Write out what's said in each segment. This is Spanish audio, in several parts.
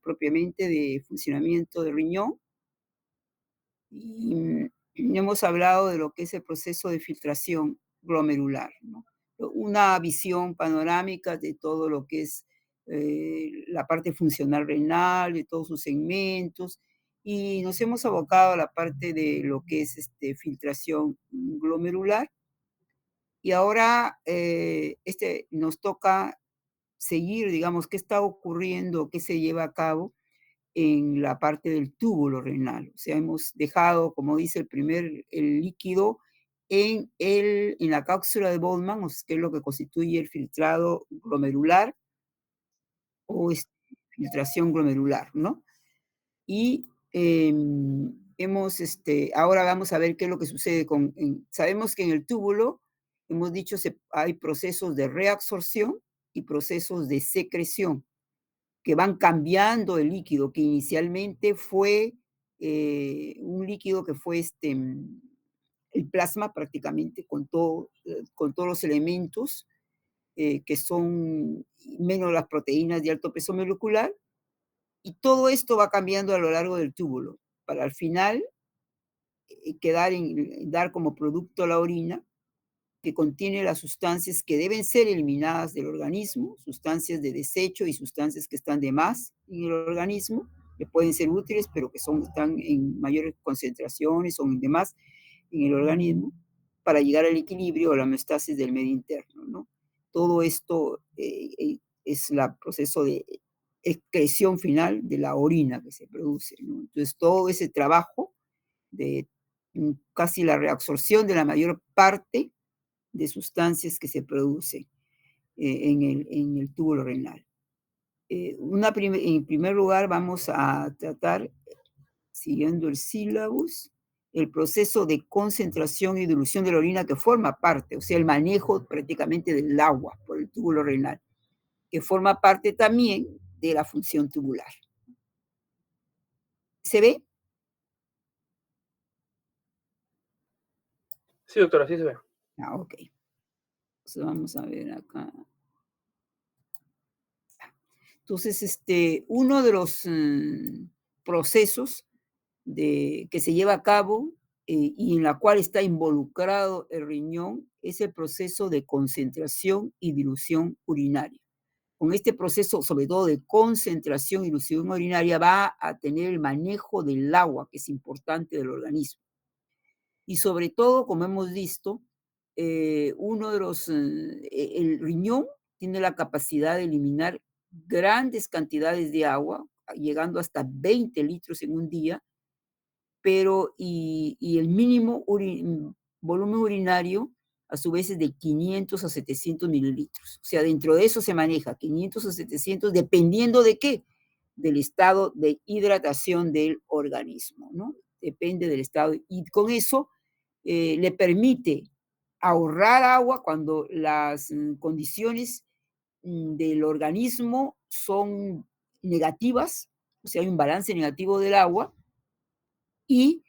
propiamente de funcionamiento del riñón. Y hemos hablado de lo que es el proceso de filtración glomerular, ¿no? Una visión panorámica de todo lo que es la parte funcional renal, de todos sus segmentos, y nos hemos abocado a la parte de lo que es filtración glomerular. Y ahora nos toca seguir, digamos, qué está ocurriendo, qué se lleva a cabo en la parte del túbulo renal. O sea, hemos dejado, como dice el líquido en la cápsula de Bowman, que es lo que constituye el filtrado glomerular o filtración glomerular, ¿no? Y ahora vamos a ver qué es lo que sucede sabemos que en el túbulo, hemos dicho, hay procesos de reabsorción y procesos de secreción que van cambiando el líquido, que inicialmente fue un líquido que fue el plasma prácticamente con todos los elementos que son menos las proteínas de alto peso molecular, y todo esto va cambiando a lo largo del túbulo, para al final dar como producto la orina, que contiene las sustancias que deben ser eliminadas del organismo, sustancias de desecho y sustancias que están de más en el organismo, que pueden ser útiles, pero que están en mayores concentraciones o en demás en el organismo, para llegar al equilibrio o la homeostasis del medio interno, ¿no? Todo esto es el proceso de excreción final de la orina que se produce, ¿no? Entonces, todo ese trabajo de casi la reabsorción de la mayor parte de sustancias que se producen en el túbulo renal. En primer lugar, vamos a tratar, siguiendo el sílabus, el proceso de concentración y dilución de la orina que forma parte, o sea, el manejo prácticamente del agua por el túbulo renal, que forma parte también de la función tubular. ¿Se ve? Sí, doctora, sí se ve. Ok. Entonces vamos a ver acá. Entonces, uno de los procesos que se lleva a cabo y en la cual está involucrado el riñón es el proceso de concentración y dilución urinaria. Con este proceso, sobre todo de concentración y dilución urinaria, va a tener el manejo del agua, que es importante del organismo. Y sobre todo, como hemos visto, el riñón tiene la capacidad de eliminar grandes cantidades de agua, llegando hasta 20 litros en un día, y el mínimo volumen urinario a su vez es de 500 a 700 mililitros. O sea, dentro de eso se maneja 500 a 700, dependiendo de qué, del estado de hidratación del organismo, ¿no? Depende del estado. Y con eso le permite ahorrar agua cuando las condiciones del organismo son negativas, o sea, hay un balance negativo del agua, y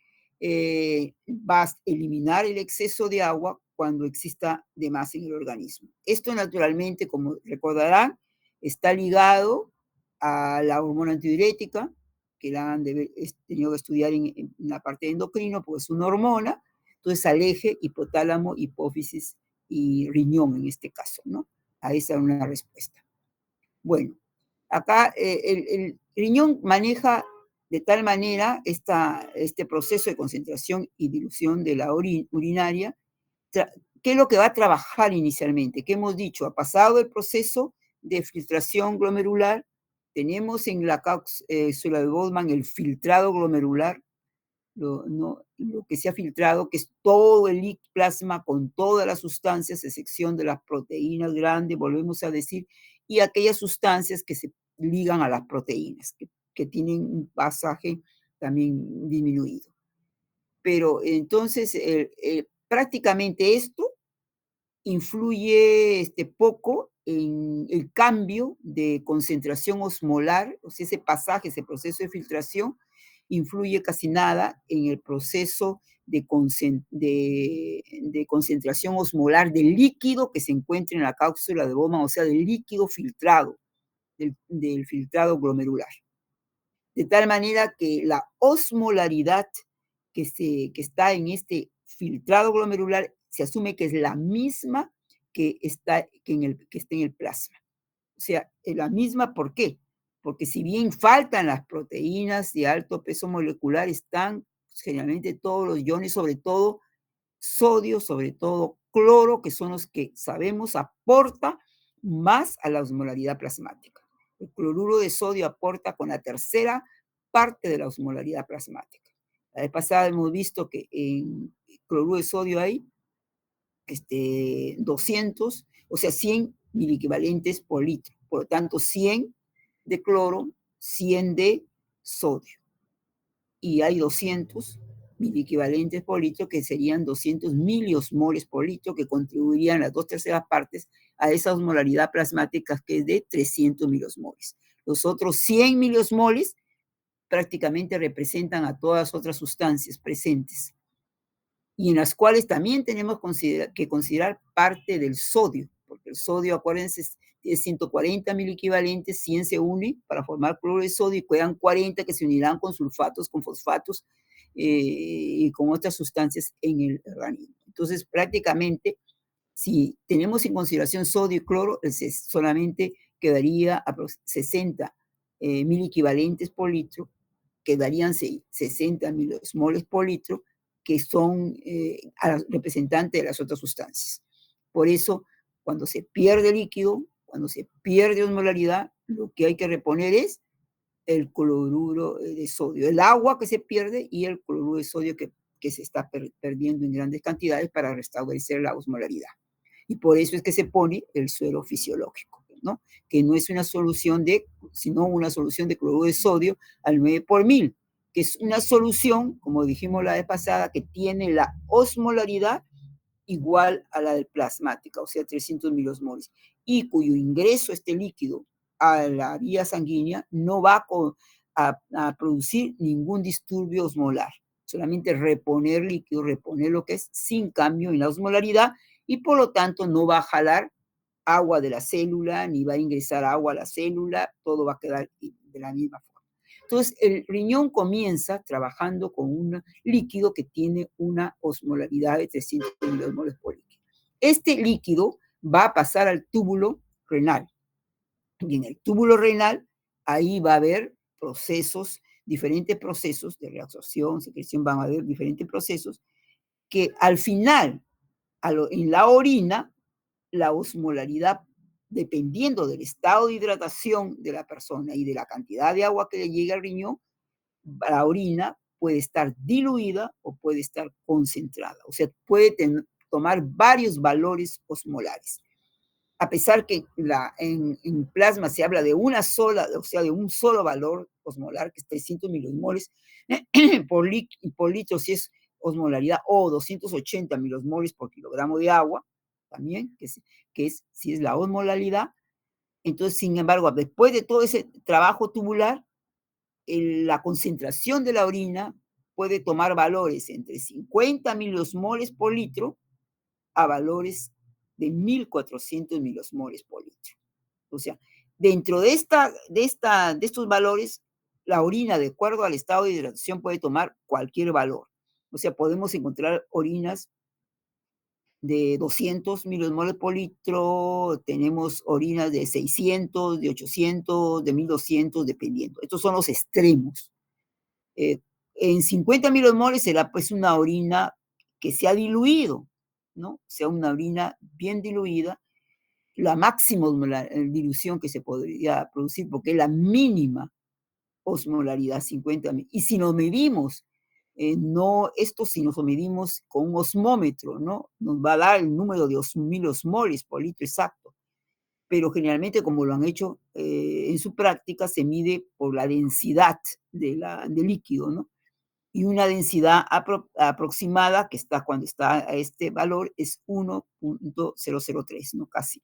vas a eliminar el exceso de agua cuando exista de más en el organismo. Esto naturalmente, como recordarán, está ligado a la hormona antidiurética, que la han tenido que estudiar en la parte de endocrino, porque es una hormona, entonces al eje hipotálamo, hipófisis y riñón en este caso, ¿no? A esa es una respuesta. Bueno, acá el riñón maneja de tal manera este proceso de concentración y dilución de la urinaria. ¿Qué es lo que va a trabajar inicialmente? ¿Qué hemos dicho? Ha pasado el proceso de filtración glomerular, tenemos en la cápsula de Bowman el filtrado glomerular, lo que se ha filtrado, que es todo el plasma con todas las sustancias, excepción de las proteínas grandes, volvemos a decir, y aquellas sustancias que se ligan a las proteínas, que tienen un pasaje también disminuido. Pero entonces, prácticamente esto influye poco en el cambio de concentración osmolar, o sea, ese pasaje, ese proceso de filtración, influye casi nada en el proceso de concentración osmolar del líquido que se encuentra en la cápsula de Bowman, o sea, del líquido filtrado del filtrado glomerular. De tal manera que la osmolaridad que está en este filtrado glomerular se asume que es la misma que está en el plasma. O sea, es la misma, ¿por qué? Porque si bien faltan las proteínas de alto peso molecular, están generalmente todos los iones, sobre todo sodio, sobre todo cloro, que son los que sabemos aporta más a la osmolaridad plasmática. El cloruro de sodio aporta con la tercera parte de la osmolaridad plasmática. La vez pasada hemos visto que en cloruro de sodio hay 200, o sea, 100 miliequivalentes por litro. Por lo tanto, 100 de cloro, 100 de sodio. Y hay 200 miliequivalentes por litro, que serían 200 miliosmoles por litro, que contribuirían las 2/3 partes a esa osmolaridad plasmática que es de 300 miliosmoles. Los otros 100 miliosmoles prácticamente representan a todas las otras sustancias presentes y en las cuales también tenemos que considerar parte del sodio, porque el sodio, acuérdense, tiene 140 miliequivalentes, 100 se unen para formar cloruro de sodio y quedan 40 que se unirán con sulfatos, con fosfatos y con otras sustancias en el organismo. Entonces, prácticamente, si tenemos en consideración sodio y cloro, solamente quedaría a 60 miliequivalentes por litro, quedarían 60 milimoles por litro, que son representantes de las otras sustancias. Por eso, cuando se pierde líquido, cuando se pierde osmolaridad, lo que hay que reponer es el cloruro de sodio, el agua que se pierde y el cloruro de sodio que se está perdiendo en grandes cantidades para restablecer la osmolaridad. Y por eso es que se pone el suero fisiológico, ¿no? Que no es una solución sino una solución de cloruro de sodio al 9 por 1000, que es una solución, como dijimos la vez pasada, que tiene la osmolaridad igual a la del plasmática, o sea, 300 milosmoles, y cuyo ingreso este líquido a la vía sanguínea no va a producir ningún disturbio osmolar, solamente reponer líquido, reponer lo que es sin cambio en la osmolaridad, y por lo tanto no va a jalar agua de la célula, ni va a ingresar agua a la célula, todo va a quedar de la misma forma. Entonces, el riñón comienza trabajando con un líquido que tiene una osmolaridad de 300 milimoles por litro. Este líquido va a pasar al túbulo renal. Y en el túbulo renal, ahí va a haber diferentes procesos de reabsorción, secreción, van a haber diferentes procesos que al final, en la orina, la osmolaridad, dependiendo del estado de hidratación de la persona y de la cantidad de agua que le llegue al riñón, la orina puede estar diluida o puede estar concentrada. O sea, puede tomar varios valores osmolares. A pesar que en plasma se habla de una sola, o sea, de un solo valor osmolar, que es 300 milimoles por litro, si es osmolaridad, o 280 milimoles por kilogramo de agua, también, si es la osmolaridad. Entonces, sin embargo, después de todo ese trabajo tubular, la concentración de la orina puede tomar valores entre 50 milimoles por litro a valores de 1400 milimoles por litro. O sea, dentro de estos valores, la orina, de acuerdo al estado de hidratación, puede tomar cualquier valor. O sea, podemos encontrar orinas de 200 milimoles por litro, tenemos orinas de 600, de 800, de 1200, dependiendo. Estos son los extremos. En 50 milimoles será pues una orina que se ha diluido, ¿no? O sea, una orina bien diluida, la máxima dilución que se podría producir, porque es la mínima osmolaridad, 50 mil. Y si nos medimos, si nos medimos con un osmómetro, ¿no? Nos va a dar el número de milosmoles por litro exacto. Pero generalmente, como lo han hecho en su práctica, se mide por la densidad del líquido, ¿no? Y una densidad aproximada, cuando está a este valor, es 1.003, ¿no? Casi.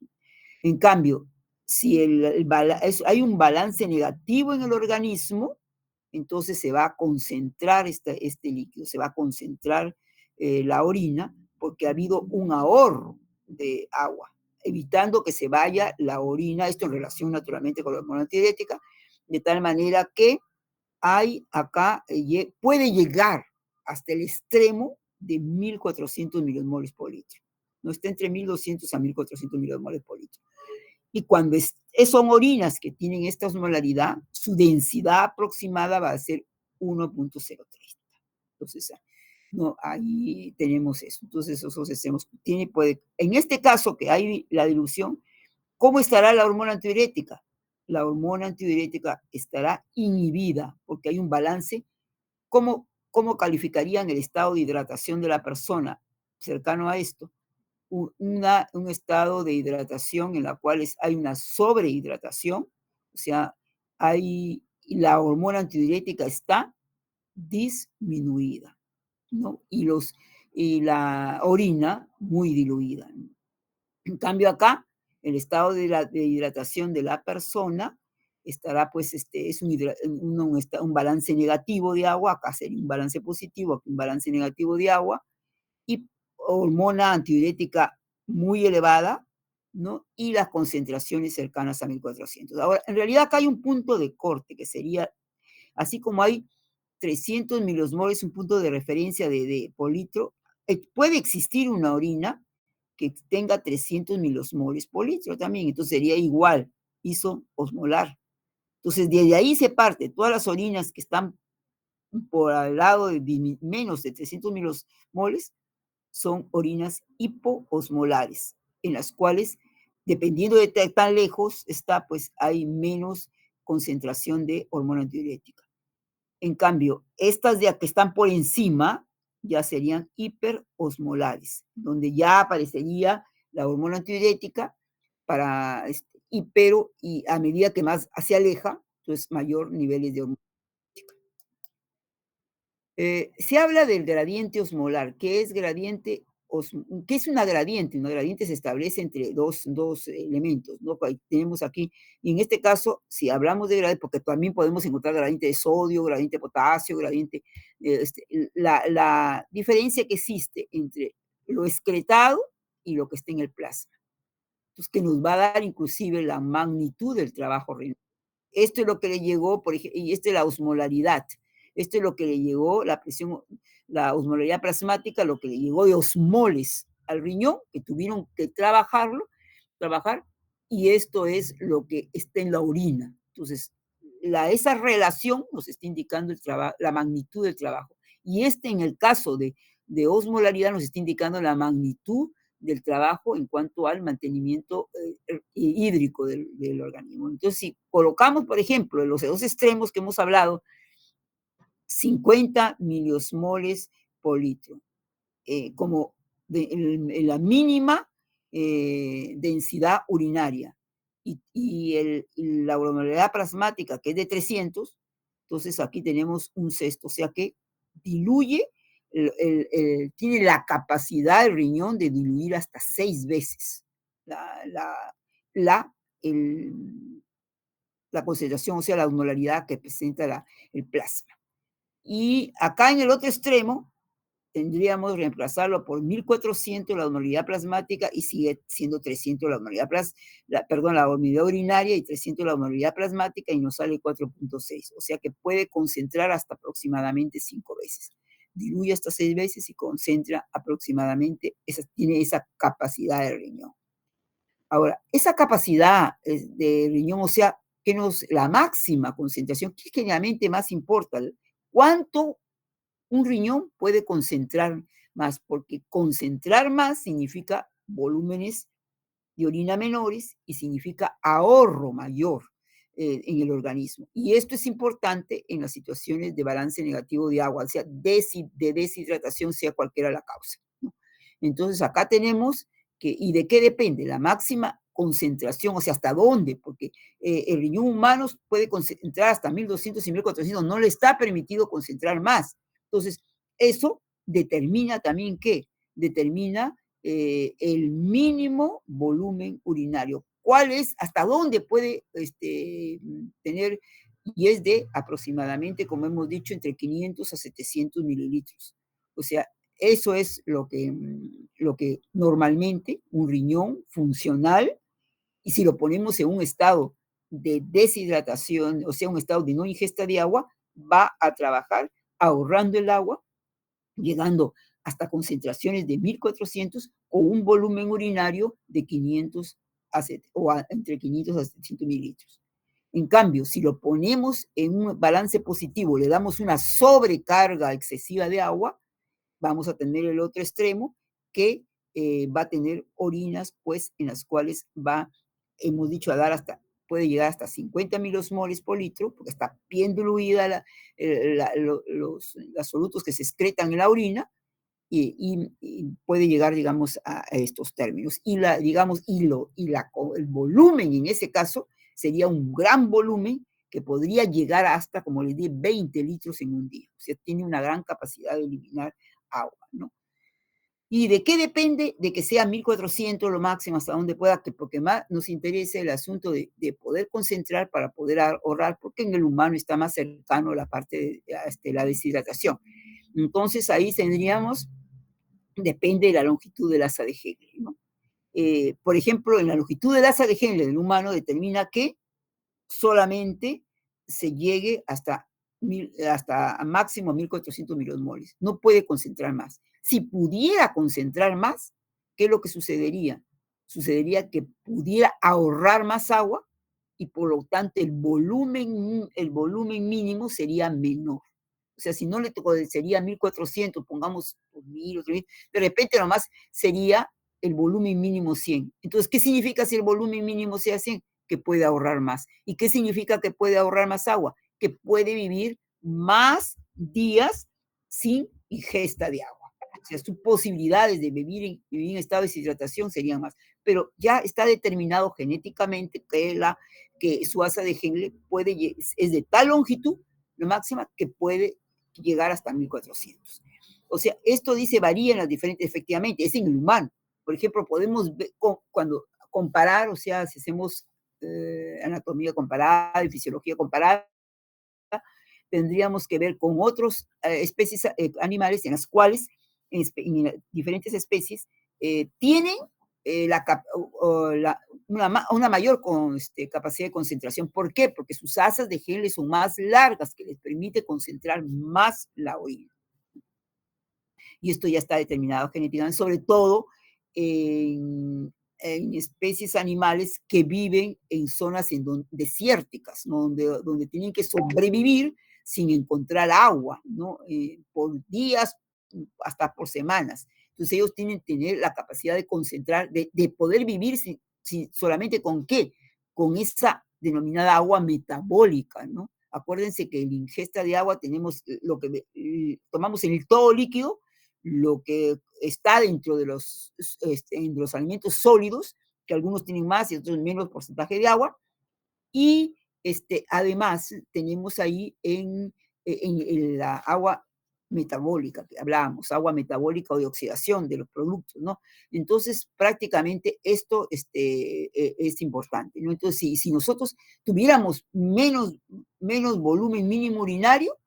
En cambio, si hay un balance negativo en el organismo, entonces se va a concentrar este líquido, se va a concentrar la orina, porque ha habido un ahorro de agua. evitando que se vaya la orina, esto en relación naturalmente con la hormona antidiurética, de tal manera que hay acá, puede llegar hasta el extremo de 1.400 milimoles por litro. No está entre 1.200 a 1.400 milimoles por litro. Y cuando son orinas que tienen esta osmolaridad, su densidad aproximada va a ser 1.030. Entonces, no, ahí tenemos eso. Entonces, en este caso que hay la dilución, ¿cómo estará la hormona antidiurética? La hormona antidiurética estará inhibida porque hay un balance. ¿Cómo calificarían el estado de hidratación de la persona cercano a esto? Un estado de hidratación en la cual hay una sobrehidratación, o sea, la hormona antidiurética está disminuida, ¿no? Y la orina muy diluida. En cambio acá, el estado de hidratación de la persona estará, pues, es un balance negativo de agua, acá sería un balance positivo, aquí un balance negativo de agua, y hormona antidiurética muy elevada, ¿no? Y las concentraciones cercanas a 1.400. Ahora, en realidad acá hay un punto de corte, que sería, así como hay 300 miliosmoles, un punto de referencia por litro, puede existir una orina que tenga 300 milosmoles por litro también, entonces sería igual, isoosmolar. Entonces, desde ahí se parte, todas las orinas que están por al lado de menos de 300 milosmoles son orinas hipoosmolares, en las cuales, dependiendo de tan lejos está, pues hay menos concentración de hormona antidiurética. En cambio, estas de que están por encima ya serían hiperosmolares, donde ya aparecería la hormona antidiurética pero y a medida que más se aleja, pues mayor niveles de hormona. Se habla del gradiente osmolar. ¿Qué es gradiente? ¿Qué es una gradiente? Una gradiente se establece entre dos elementos, ¿no? Tenemos aquí, y en este caso, si hablamos de gradiente, porque también podemos encontrar gradiente de sodio, gradiente de potasio, gradiente, la diferencia que existe entre lo excretado y lo que está en el plasma. Entonces, que nos va a dar inclusive la magnitud del trabajo renal. Esto es lo que le llegó, por ejemplo, y esto es la osmolaridad. Esto es lo que le llegó, la osmolaridad plasmática, lo que le llegó de osmoles al riñón, que tuvieron que trabajar, y esto es lo que está en la orina. Entonces, esa relación nos está indicando la magnitud del trabajo. Y en el caso de osmolaridad, nos está indicando la magnitud del trabajo en cuanto al mantenimiento hídrico del organismo. Entonces, si colocamos, por ejemplo, en los dos extremos que hemos hablado, 50 miliosmoles por litro, como en la mínima densidad urinaria, y la osmolaridad plasmática, que es de 300, entonces aquí tenemos un sexto, o sea que diluye, tiene la capacidad del riñón de diluir hasta 6 veces la, la, la, el- la concentración, o sea, la osmolaridad que presenta el plasma. Y acá en el otro extremo, tendríamos que reemplazarlo por 1.400 la osmolaridad plasmática y sigue siendo 300 la osmolaridad la osmolaridad urinaria y 300 la osmolaridad plasmática y nos sale 4.6. O sea que puede concentrar hasta aproximadamente 5 veces. Diluye hasta 6 veces y concentra aproximadamente, tiene esa capacidad de riñón. Ahora, esa capacidad de riñón, o sea, la máxima concentración, ¿qué generalmente más importa? ¿Cuánto un riñón puede concentrar más? Porque concentrar más significa volúmenes de orina menores y significa ahorro mayor en el organismo. Y esto es importante en las situaciones de balance negativo de agua, o sea, de deshidratación, sea cualquiera la causa, ¿no? Entonces, acá tenemos ¿y de qué depende? La máxima concentración, o sea, hasta dónde, porque el riñón humano puede concentrar hasta 1.200 y 1.400, no le está permitido concentrar más. Entonces, eso determina también ¿qué? Determina el mínimo volumen urinario. ¿Cuál es? ¿Hasta dónde puede tener? Y es de aproximadamente, como hemos dicho, entre 500 a 700 mililitros. O sea, eso es lo que normalmente un riñón funcional, y si lo ponemos en un estado de deshidratación, o sea, un estado de no ingesta de agua, va a trabajar ahorrando el agua, llegando hasta concentraciones de 1400 o un volumen urinario de 500 entre 500 a 700 mililitros. En cambio, si lo ponemos en un balance positivo, le damos una sobrecarga excesiva de agua, vamos a tener el otro extremo que va a tener orinas, pues, en las cuales va, hemos dicho, a dar hasta, puede llegar hasta 50 milosmoles por litro, porque está bien diluida los solutos que se excretan en la orina, y puede llegar, digamos, a estos términos. Digamos, el volumen en ese caso sería un gran volumen que podría llegar hasta, como les dije, 20 litros en un día. O sea, tiene una gran capacidad de eliminar agua, ¿no? ¿Y de qué depende? De que sea 1400 lo máximo, hasta donde pueda, porque más nos interesa el asunto de poder concentrar para poder ahorrar, porque en el humano está más cercano la parte de la deshidratación. Entonces ahí tendríamos, depende de la longitud del asa de Henle, ¿no? Por ejemplo, en la longitud del asa de Henle del humano determina que solamente se llegue hasta máximo 1400 milosmoles. No puede concentrar más. Si pudiera concentrar más, ¿qué es lo que sucedería? Sucedería que pudiera ahorrar más agua y por lo tanto el volumen mínimo sería menor. O sea, si no le sería 1400, pongamos 1000, de repente nomás sería el volumen mínimo 100. Entonces, ¿qué significa si el volumen mínimo sea 100? Que puede ahorrar más. ¿Y qué significa que puede ahorrar más agua? Que puede vivir más días sin ingesta de agua. O sea, sus posibilidades de vivir en estado de deshidratación serían más. Pero ya está determinado genéticamente que su asa de Henle es de tal longitud, la máxima, que puede llegar hasta 1400. O sea, esto dice varía en las diferentes, efectivamente, es en el humano. Por ejemplo, podemos ver, cuando comparar, o sea, si hacemos anatomía comparada y fisiología comparada, tendríamos que ver con otras especies animales en las cuales, en diferentes especies, tienen una mayor capacidad de concentración. ¿Por qué? Porque sus asas de Henle son más largas, que les permite concentrar más la orina. Y esto ya está determinado genéticamente, sobre todo en especies animales que viven en zonas desérticas, ¿no? donde tienen que sobrevivir sin encontrar agua, ¿no? Por días, hasta por semanas. Entonces ellos tienen que tener la capacidad de concentrar, de poder vivir solamente con qué, con esa denominada agua metabólica, ¿no? Acuérdense que en la ingesta de agua tenemos tomamos en el todo líquido, lo que está dentro de los alimentos sólidos, que algunos tienen más y otros menos porcentaje de agua, y además tenemos ahí en la agua metabólica que hablábamos, agua metabólica o de oxidación de los productos, ¿no? Entonces, prácticamente esto es importante, ¿no? Entonces, si nosotros tuviéramos menos volumen mínimo urinario,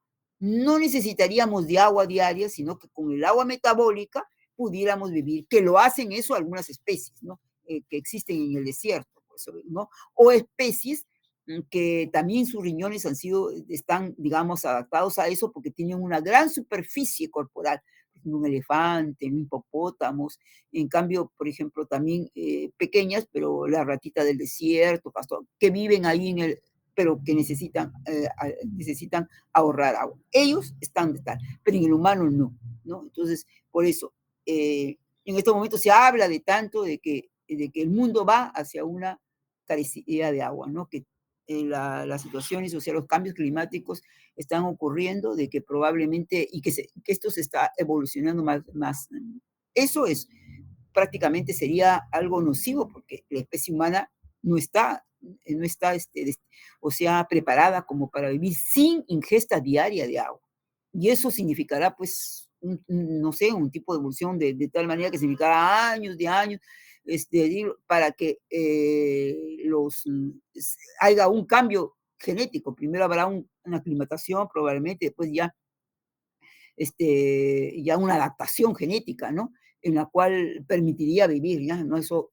no necesitaríamos de agua diaria, sino que con el agua metabólica pudiéramos vivir, que lo hacen eso algunas especies, ¿no? Que existen en el desierto, pues, ¿no? O especies que también sus riñones están, digamos, adaptados a eso porque tienen una gran superficie corporal, un elefante, un hipopótamos, en cambio, por ejemplo, también pequeñas, pero la ratita del desierto, pastor, que viven ahí pero que necesitan ahorrar agua. Ellos están de tal, pero en el humano no, ¿no? Entonces, por eso, en este momento se habla de tanto de que el mundo va hacia una carecidad de agua, ¿no? Que las situaciones, o sea, los cambios climáticos están ocurriendo, de que probablemente, y que esto se está evolucionando más. Eso prácticamente sería algo nocivo, porque la especie humana no está o sea, preparada como para vivir sin ingesta diaria de agua. Y eso significará, pues, no sé, un tipo de evolución de tal manera que significará años de años, para que haya un cambio genético. Primero habrá una aclimatación, probablemente, después ya ya una adaptación genética, ¿no? En la cual permitiría vivir, ¿ya? No, eso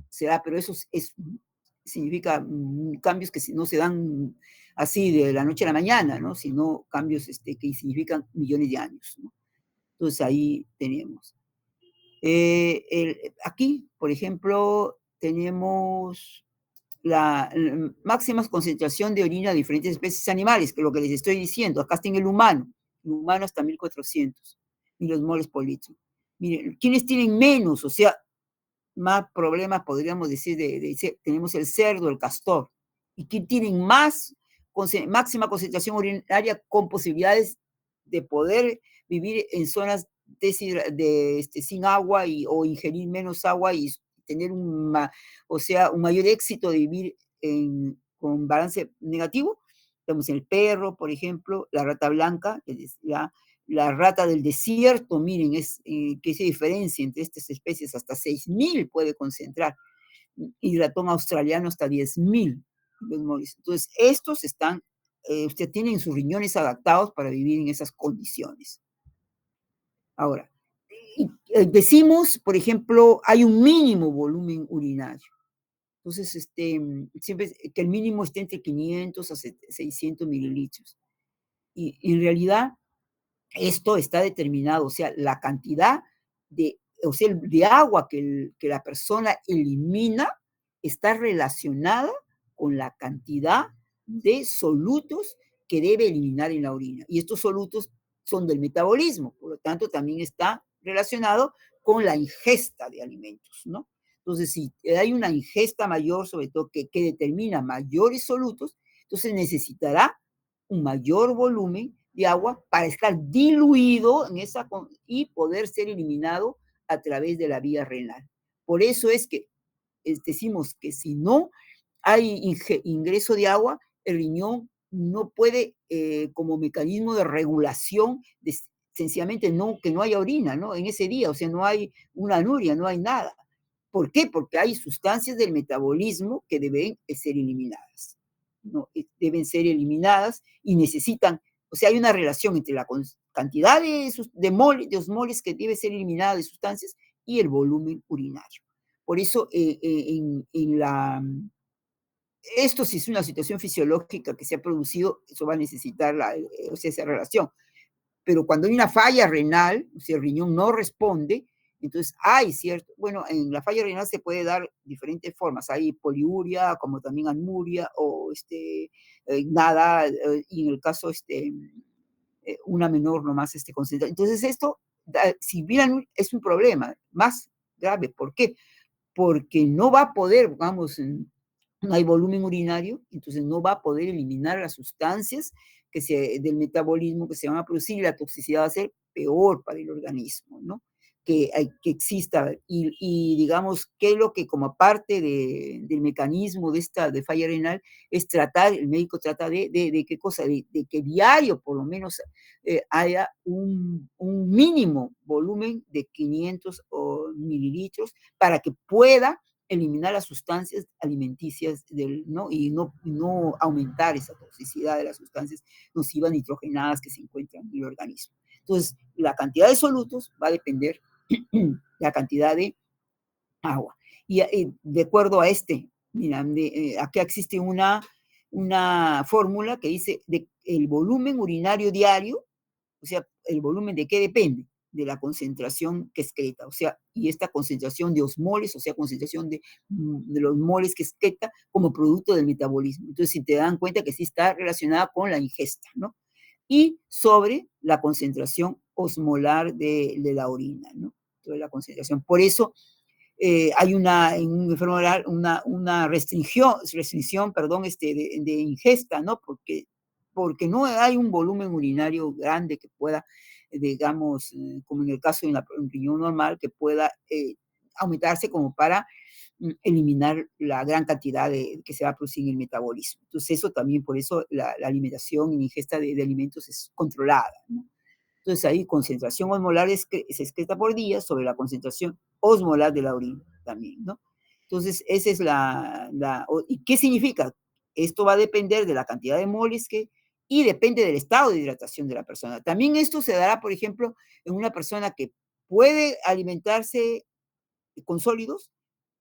se da, pero eso significa cambios que no se dan así de la noche a la mañana, ¿no? Sino cambios que significan millones de años, ¿no? Entonces ahí tenemos. Aquí, por ejemplo, tenemos la máxima concentración de orina de diferentes especies animales, que es lo que les estoy diciendo. Acá está en el humano hasta 1400 milimoles por litro. Miren, ¿quiénes tienen menos? O sea, más problemas, podríamos decir, tenemos el cerdo, el castor, y que tienen máxima concentración urinaria con posibilidades de poder vivir en zonas sin agua o ingerir menos agua y tener o sea, un mayor éxito de vivir con balance negativo. Tenemos el perro, por ejemplo, la rata blanca, la rata del desierto, miren, que se diferencia entre estas especies, hasta 6.000 puede concentrar, y ratón australiano hasta 10.000. Entonces, estos usted tienen sus riñones adaptados para vivir en esas condiciones. Ahora, decimos, por ejemplo, hay un mínimo volumen urinario. Entonces, siempre que el mínimo esté entre 500 a 600 mililitros. Y en realidad, esto está determinado, o sea, la cantidad de agua que la persona elimina está relacionada con la cantidad de solutos que debe eliminar en la orina. Y estos solutos son del metabolismo, por lo tanto, también está relacionado con la ingesta de alimentos, ¿no? Entonces, si hay una ingesta mayor, sobre todo que determina mayores solutos, entonces necesitará un mayor volumen de agua para estar diluido y poder ser eliminado a través de la vía renal. Por eso es que decimos que si no hay ingreso de agua, el riñón no puede, como mecanismo de regulación, sencillamente que no haya orina, ¿no? En ese día, o sea, no hay una anuria, no hay nada. ¿Por qué? Porque hay sustancias del metabolismo que deben ser eliminadas, ¿no? Deben ser eliminadas y necesitan, o sea, hay una relación entre la cantidad de osmoles que debe ser eliminada de sustancias y el volumen urinario. Por eso, esto si es una situación fisiológica que se ha producido, eso va a necesitar o sea, esa relación. Pero cuando hay una falla renal, o sea, el riñón no responde, entonces hay cierto, bueno, en la falla renal se puede dar diferentes formas, hay poliuria, como también anuria, o nada, y en el caso, una menor nomás concentrada. Entonces esto, si bien es un problema más grave, ¿por qué? Porque no va a poder, vamos, no hay volumen urinario, entonces no va a poder eliminar las sustancias del metabolismo que se van a producir y la toxicidad va a ser peor para el organismo, ¿no? Que exista digamos, qué es lo que como parte del mecanismo de falla renal es el médico trata de qué cosa, de que diario por lo menos haya un mínimo volumen de 500 mililitros para que pueda eliminar las sustancias alimenticias ¿no? Y no aumentar esa toxicidad de las sustancias nocivas nitrogenadas que se encuentran en el organismo. Entonces, la cantidad de solutos va a depender de la cantidad de agua. Y de acuerdo a mira, acá existe una fórmula que dice el volumen urinario diario, o sea, ¿el volumen de qué depende? De la concentración que excreta, o sea, y esta concentración de osmoles, o sea, concentración de los moles que excreta como producto del metabolismo. Entonces, si te dan cuenta que sí está relacionada con la ingesta, ¿no? Y sobre la concentración osmolar de la orina, ¿no? Sobre la concentración. Por eso hay en un enfermo oral una restricción perdón, de ingesta, ¿no? Porque no hay un volumen urinario grande que pueda, digamos, como en el caso de un riñón normal, que pueda aumentarse como para eliminar la gran cantidad que se va a producir en el metabolismo. Entonces, eso también, por eso la alimentación y ingesta de alimentos es controlada, ¿no? Entonces, ahí concentración osmolar se excreta por día sobre la concentración osmolar de la orina también, ¿no? Entonces, esa es ¿y qué significa? Esto va a depender de la cantidad de moles y depende del estado de hidratación de la persona. También esto se dará, por ejemplo, en una persona que puede alimentarse con sólidos,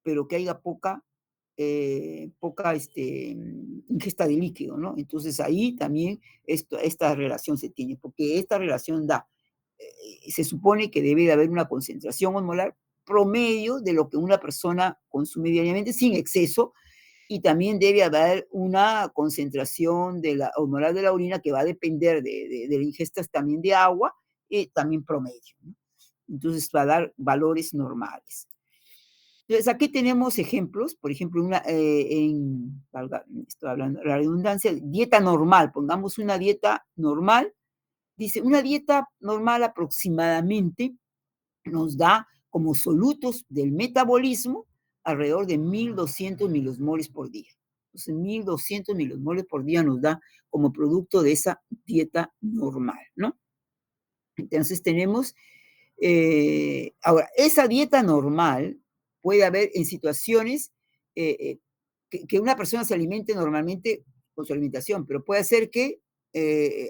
pero que haya poca ingesta de líquido, ¿no? Entonces ahí también esta relación se tiene, porque esta relación se supone que debe de haber una concentración osmolar promedio de lo que una persona consume diariamente sin exceso, y también debe haber una concentración de la hormonal de la orina que va a depender de la ingesta también de agua y también promedio, ¿no? Entonces va a dar valores normales. Entonces aquí tenemos ejemplos, por ejemplo, estoy hablando de la redundancia, dieta normal, pongamos una dieta normal, dice, una dieta normal aproximadamente nos da como solutos del metabolismo alrededor de 1.200 milosmoles por día. Entonces, 1.200 milosmoles por día nos da como producto de esa dieta normal, ¿no? Entonces tenemos, ahora, esa dieta normal puede haber en situaciones que una persona se alimente normalmente con su alimentación, pero puede ser que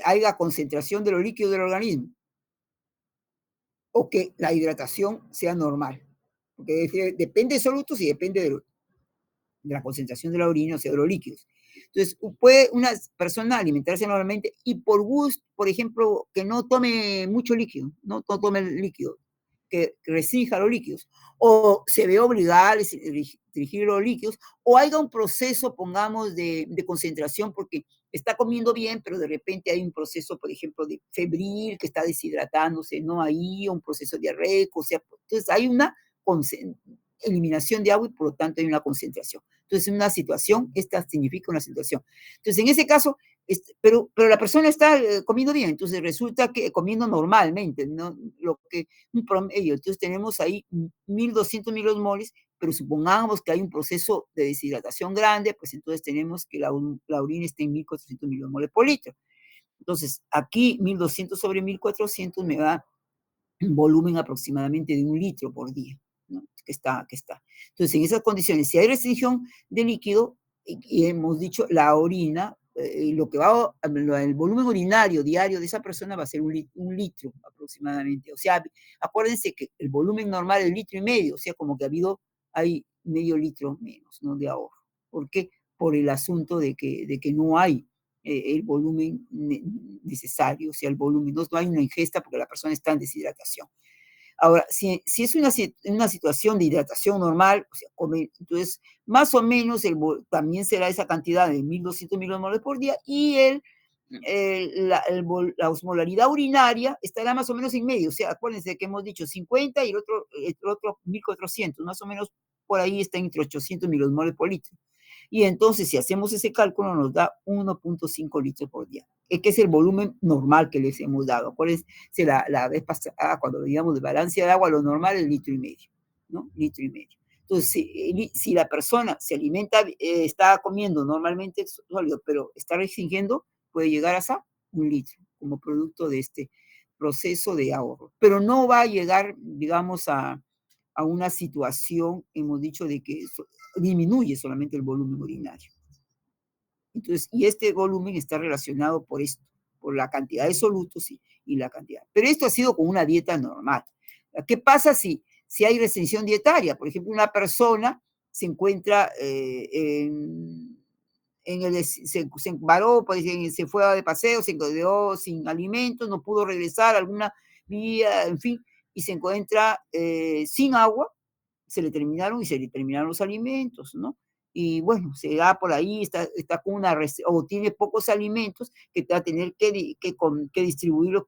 haya concentración de los líquidos del organismo o que la hidratación sea normal. Porque depende de solutos y depende de la concentración de la orina, o sea, de los líquidos. Entonces, puede una persona alimentarse normalmente y por gusto, por ejemplo, que no tome mucho líquido, no tome líquido, que restrinja los líquidos, o se ve obligada a restringir los líquidos, o haya un proceso, pongamos, de concentración, porque está comiendo bien, pero de repente hay un proceso, por ejemplo, de febril, que está deshidratándose, ¿no? Ahí, un proceso diarreico, o sea, entonces hay una eliminación de agua y por lo tanto hay una concentración. Entonces, en una situación, esta significa una situación. Entonces, en ese caso, pero la persona está comiendo bien, entonces resulta que comiendo normalmente, ¿no? Lo que un promedio. Entonces, tenemos ahí 1.200 milosmoles, pero supongamos que hay un proceso de deshidratación grande, pues entonces tenemos que la orina esté en 1.400 milosmoles por litro. Entonces, aquí 1.200 sobre 1.400 me da un volumen aproximadamente de 1 litro por día, ¿no? Que está. Entonces, en esas condiciones, si hay restricción de líquido, y hemos dicho la orina, lo que va, el volumen urinario diario de esa persona va a ser 1 litro aproximadamente. O sea, acuérdense que el volumen normal es 1,5 litros, o sea, como que hay medio litro menos, ¿no? De ahorro. ¿Por qué? Por el asunto de que no hay el volumen necesario, o sea, el volumen, no hay una ingesta porque la persona está en deshidratación. Ahora, si es una situación de hidratación normal, o sea, entonces más o menos también será esa cantidad de 1.200 milimoles por día y la osmolaridad urinaria estará más o menos en medio, o sea, acuérdense que hemos dicho 50 y el otro 1.400, más o menos por ahí está entre 800 milimoles por litro. Y entonces, si hacemos ese cálculo, nos da 1,5 litros por día, que es el volumen normal que les hemos dado. Acuérdense, la vez pasada, cuando veíamos de balance de agua, lo normal es 1,5 litros, ¿no? 1,5 litros. Entonces, si la persona se alimenta, está comiendo normalmente sólido, pero está restringiendo, puede llegar hasta 1 litro como producto de este proceso de ahorro. Pero no va a llegar, digamos, a una situación, hemos dicho, de que disminuye solamente el volumen urinario. Entonces, y este volumen está relacionado por esto, por la cantidad de solutos y la cantidad. Pero esto ha sido con una dieta normal. ¿Qué pasa si hay restricción dietaria? Por ejemplo, una persona se encuentra se varó, pues, se fue de paseo, se quedó sin alimentos, no pudo regresar a alguna vía, en fin, y se encuentra sin agua, se le terminaron los alimentos, ¿no? Y bueno, se da por ahí, está con o tiene pocos alimentos que te va a tener que distribuirlo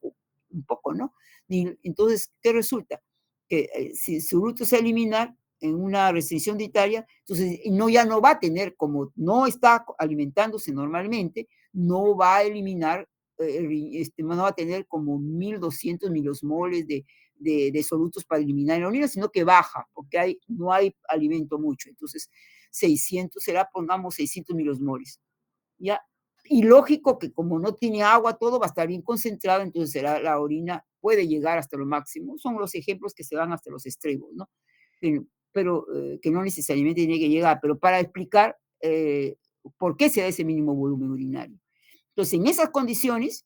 un poco, ¿no? Y entonces, ¿qué resulta? Que si su fruto se eliminar en una restricción dietaria, entonces ya no va a tener, como no está alimentándose normalmente, no va a eliminar, no va a tener como 1.200 milosmoles de solutos para eliminar en la orina, sino que baja, porque no hay alimento mucho. Entonces, 600 será, pongamos, 600 milosmoles. ¿Ya? Y lógico que como no tiene agua, todo va a estar bien concentrado, entonces será la orina, puede llegar hasta lo máximo. Son los ejemplos que se van hasta los extremos, ¿no? Pero que no necesariamente tiene que llegar, pero para explicar por qué se da ese mínimo volumen urinario. Entonces, en esas condiciones,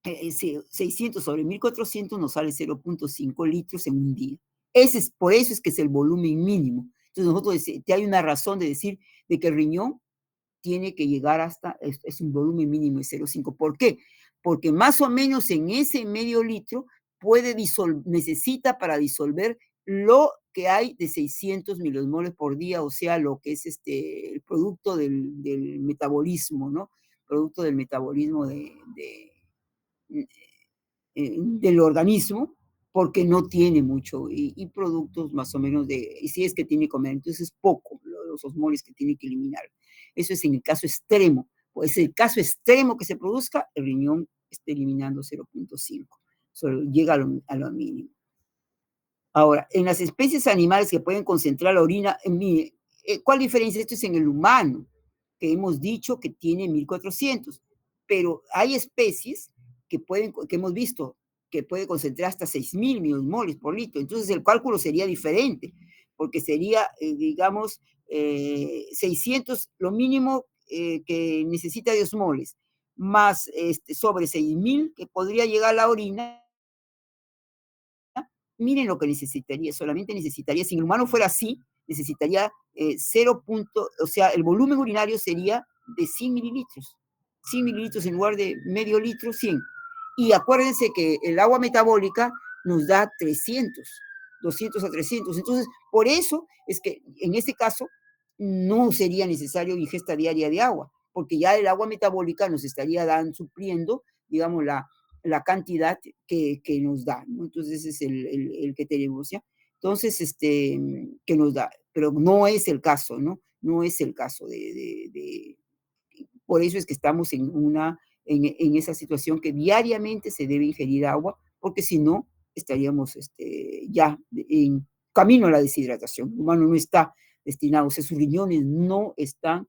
600 sobre 1400 nos sale 0.5 litros en un día. Por eso es que es el volumen mínimo. Entonces, nosotros hay una razón de decir de que el riñón tiene que llegar hasta, es un volumen mínimo de 0.5. ¿Por qué? Porque más o menos en ese medio litro necesita para disolver lo que hay de 600 milimoles por día, o sea, lo que es el producto del metabolismo, ¿no? Producto del metabolismo del organismo, porque no tiene mucho, y productos más o menos y si es que tiene que comer, entonces es poco los osmoles que tiene que eliminar. Eso es en el caso extremo. Pues el caso extremo que se produzca, el riñón está eliminando 0.5, solo llega a lo mínimo. Ahora, en las especies animales que pueden concentrar la orina, ¿cuál diferencia? Esto es en el humano, que hemos dicho que tiene 1400, pero hay especies que hemos visto que puede concentrar hasta 6000 milimoles por litro. Entonces el cálculo sería diferente, porque sería, digamos, 600, lo mínimo que necesita de osmoles, más sobre 6000 que podría llegar a la orina. Miren lo que necesitaría, solamente necesitaría, si el humano fuera así, necesitaría 0. O sea, el volumen urinario sería de 100 mililitros. 100 mililitros en lugar de medio litro, 100. Y acuérdense que el agua metabólica nos da 300, 200 a 300. Entonces, por eso es que en este caso no sería necesario ingesta diaria de agua, porque ya el agua metabólica nos estaría supliendo, digamos, la cantidad que nos da, ¿no? Entonces, ese es el que tenemos, ¿ya? Entonces, que nos da, pero no es el caso, ¿no? No es el caso por eso es que estamos en esa situación que diariamente se debe ingerir agua, porque si no, estaríamos ya en camino a la deshidratación. El humano no está destinado, o sea, sus riñones no están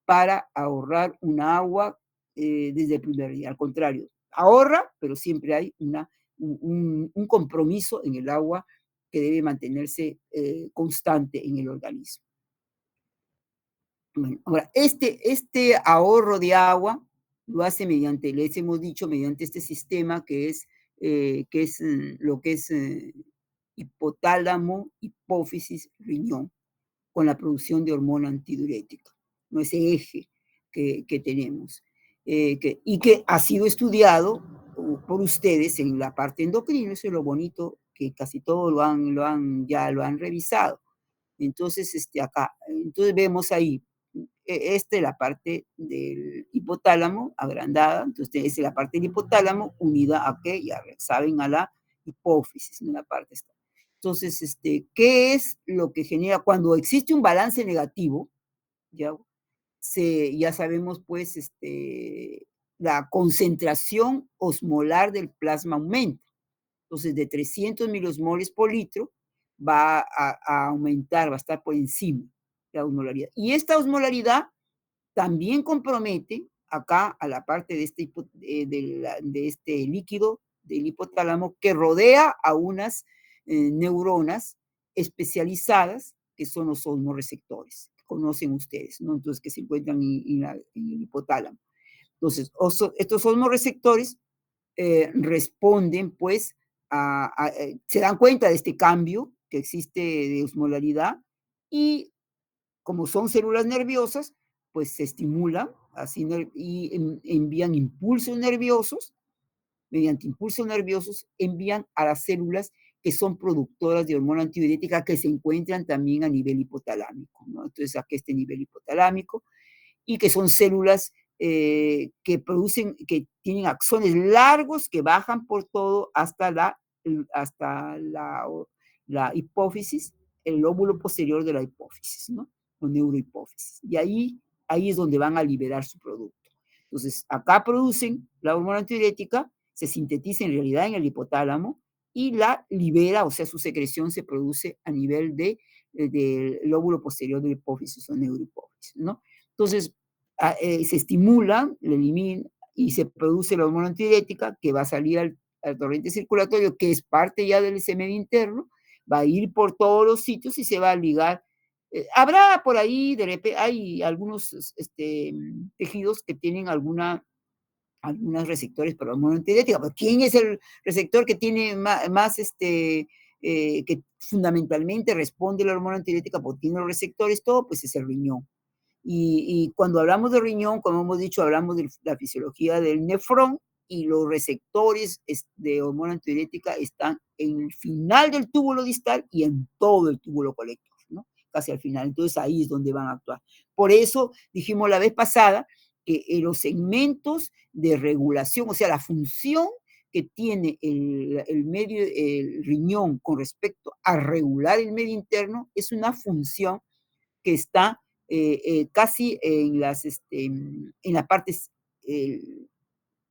para ahorrar una agua desde el primer día. Al contrario, ahorra, pero siempre hay un compromiso en el agua que debe mantenerse constante en el organismo. Bueno, ahora, este ahorro de agua lo hace mediante, les hemos dicho, mediante este sistema que es lo que es hipotálamo, hipófisis, riñón, con la producción de hormona antidiurética, ¿no? Ese eje que tenemos, y que ha sido estudiado por ustedes en la parte endocrina. Eso es lo bonito, que casi todo ya lo han revisado. Entonces, entonces vemos ahí, esta es la parte del hipotálamo agrandada, entonces esta es la parte del hipotálamo unida a qué, ya saben, a la hipófisis, en la parte esta. Entonces, ¿qué es lo que genera cuando existe un balance negativo? Ya, ya sabemos, pues, la concentración osmolar del plasma aumenta. Entonces, de 300 milosmoles por litro va a aumentar, va a estar por encima de la osmolaridad. Y esta osmolaridad también compromete acá a la parte de este líquido del hipotálamo que rodea a unas neuronas especializadas que son los osmoreceptores, que conocen ustedes, ¿no? Entonces, que se encuentran en el hipotálamo. Entonces, estos osmoreceptores responden, pues, se dan cuenta de este cambio que existe de osmolaridad, y como son células nerviosas, pues se estimulan así, y envían impulsos nerviosos. Mediante impulsos nerviosos envían a las células que son productoras de hormona antidiurética, que se encuentran también a nivel hipotalámico, ¿no? Entonces, aquí este nivel hipotalámico, y que son células que tienen axones largos que bajan por todo hasta la hipófisis, el lóbulo posterior de la hipófisis, ¿no? O neurohipófisis. Y ahí es donde van a liberar su producto. Entonces, acá producen la hormona antidiurética, se sintetiza en realidad en el hipotálamo y la libera, o sea, su secreción se produce a nivel del lóbulo posterior de la hipófisis o neurohipófisis, ¿no? Entonces, se estimula, le elimina y se produce la hormona antidiurética que va a salir al torrente circulatorio, que es parte ya del semen interno, va a ir por todos los sitios y se va a ligar. Habrá por ahí, de repente, hay algunos tejidos que tienen alguna algunos receptores para la hormona antidiurética. Pero ¿quién es el receptor que tiene más que fundamentalmente responde a la hormona antidiurética porque tiene los receptores, todo? Pues es el riñón. Y cuando hablamos de riñón, como hemos dicho, hablamos de la fisiología del nefrón y los receptores de hormona antidiurética están en el final del túbulo distal y en todo el túbulo colector, ¿no? Casi al final. Entonces ahí es donde van a actuar. Por eso dijimos la vez pasada que los segmentos de regulación, o sea, la función que tiene el riñón con respecto a regular el medio interno es una función que está casi en la parte eh,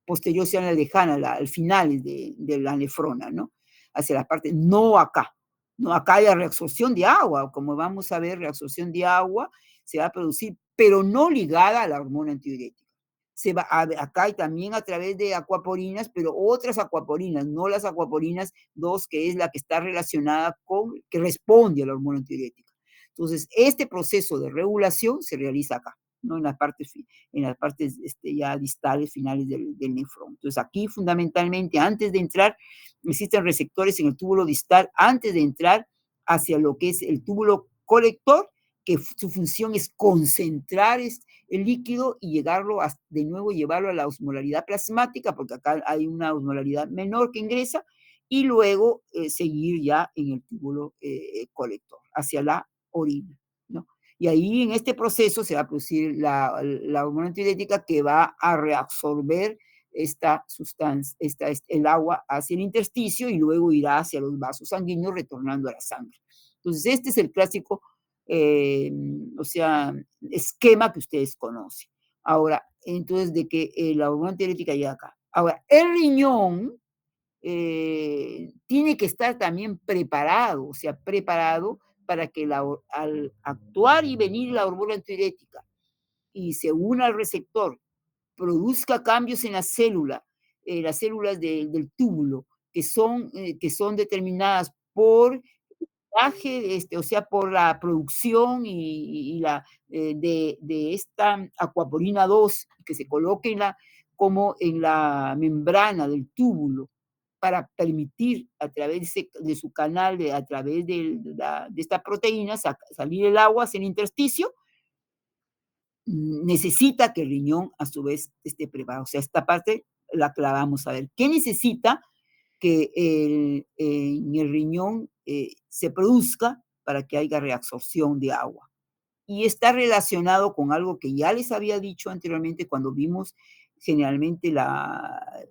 posterior, o sea, en la lejana, al final de la nefrona, ¿no? Hacia la parte, no acá. No, acá hay reabsorción de agua, como vamos a ver, reabsorción de agua se va a producir, pero no ligada a la hormona antidiurética. Acá y también a través de acuaporinas, pero otras acuaporinas, no las acuaporinas 2, que es la que está relacionada que responde a la hormona antidiurética. Entonces, este proceso de regulación se realiza acá, ¿no? En las partes ya distales finales del nefrón. Entonces, aquí fundamentalmente, antes de entrar, existen receptores en el túbulo distal, antes de entrar hacia lo que es el túbulo colector, que su función es concentrar el líquido y de nuevo llevarlo a la osmolaridad plasmática, porque acá hay una osmolaridad menor que ingresa, y luego seguir ya en el túbulo colector, hacia la orina, ¿no? Y ahí en este proceso se va a producir la hormona antidiurética que va a reabsorber esta sustancia, el agua hacia el intersticio y luego irá hacia los vasos sanguíneos retornando a la sangre. Entonces, este es el clásico, o sea, esquema que ustedes conocen. Ahora, entonces, de que la hormona antidiurética llega acá. Ahora, el riñón tiene que estar también preparado, o sea, preparado para que al actuar y venir la hormona antidiurética y se una al receptor, produzca cambios en la célula, las células del túbulo, que son determinadas por o sea, por la producción de esta acuaporina 2 que se coloque como en la membrana del túbulo para permitir a través de su canal, a través de esta proteína, salir el agua hacia el intersticio, necesita que el riñón a su vez esté preparado. O sea, esta parte la vamos a ver. ¿Qué necesita que en el riñón se produzca para que haya reabsorción de agua? Y está relacionado con algo que ya les había dicho anteriormente cuando vimos generalmente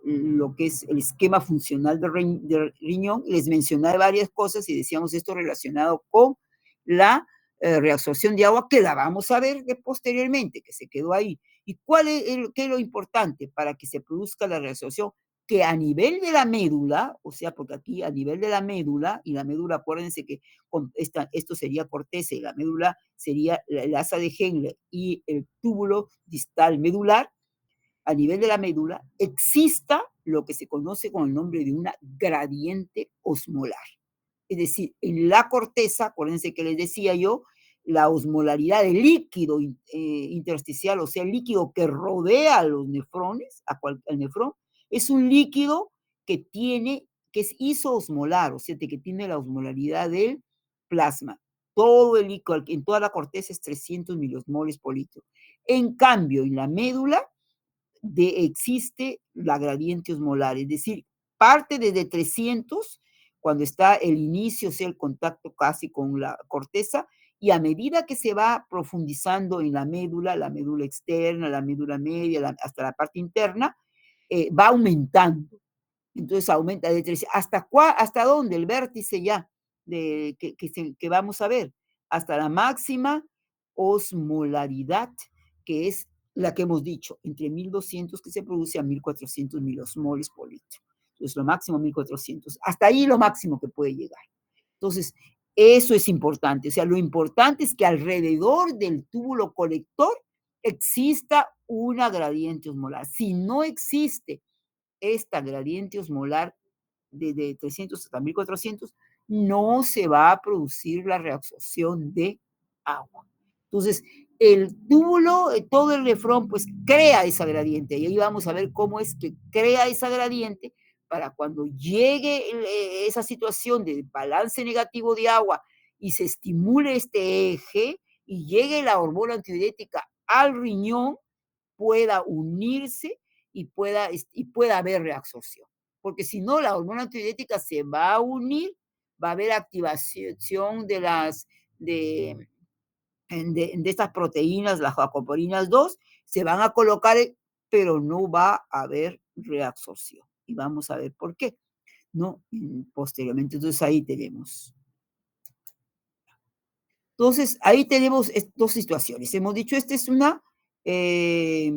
lo que es el esquema funcional del riñón. Les mencioné varias cosas y decíamos esto relacionado con la reabsorción de agua, que la vamos a ver posteriormente, que se quedó ahí. ¿Y qué es lo importante para que se produzca la reabsorción? Que a nivel de la médula, o sea, porque aquí a nivel de la médula, y la médula, acuérdense que esto sería corteza y la médula sería el asa de Henle y el túbulo distal medular, a nivel de la médula, exista lo que se conoce con el nombre de una gradiente osmolar. Es decir, en la corteza, acuérdense que les decía yo, la osmolaridad del líquido intersticial, o sea, el líquido que rodea a los nefrones, al nefrón, es un líquido que es isoosmolar, o sea, que tiene la osmolaridad del plasma. Todo el líquido, en toda la corteza es 300 miliosmoles por litro. En cambio, en la médula existe la gradiente osmolar, es decir, parte desde 300 cuando está el inicio, o sea, el contacto casi con la corteza, y a medida que se va profundizando en la médula externa, la médula media, hasta la parte interna, va aumentando. Entonces aumenta de 3, ¿hasta dónde? El vértice ya que vamos a ver, hasta la máxima osmolaridad, que es la que hemos dicho, entre 1200 que se produce a 1400 milosmoles por litro. Entonces, lo máximo 1400. Hasta ahí lo máximo que puede llegar. Entonces, eso es importante. O sea, lo importante es que alrededor del túbulo colector exista una gradiente osmolar. Si no existe esta gradiente osmolar de 300 hasta 1400, no se va a producir la reabsorción de agua. Entonces, el túbulo, todo el nefrón, pues crea esa gradiente. Y ahí vamos a ver cómo es que crea esa gradiente para cuando llegue esa situación de balance negativo de agua y se estimule este eje y llegue la hormona antidiurética al riñón, pueda unirse y pueda haber reabsorción. Porque si no, la hormona antidiurética se va a unir, va a haber activación de, de estas proteínas, las jacoporinas 2 se van a colocar, pero no va a haber reabsorción. Y vamos a ver por qué, ¿no? Posteriormente. Entonces ahí tenemos. Entonces, ahí tenemos dos situaciones. Hemos dicho, esta es una, eh,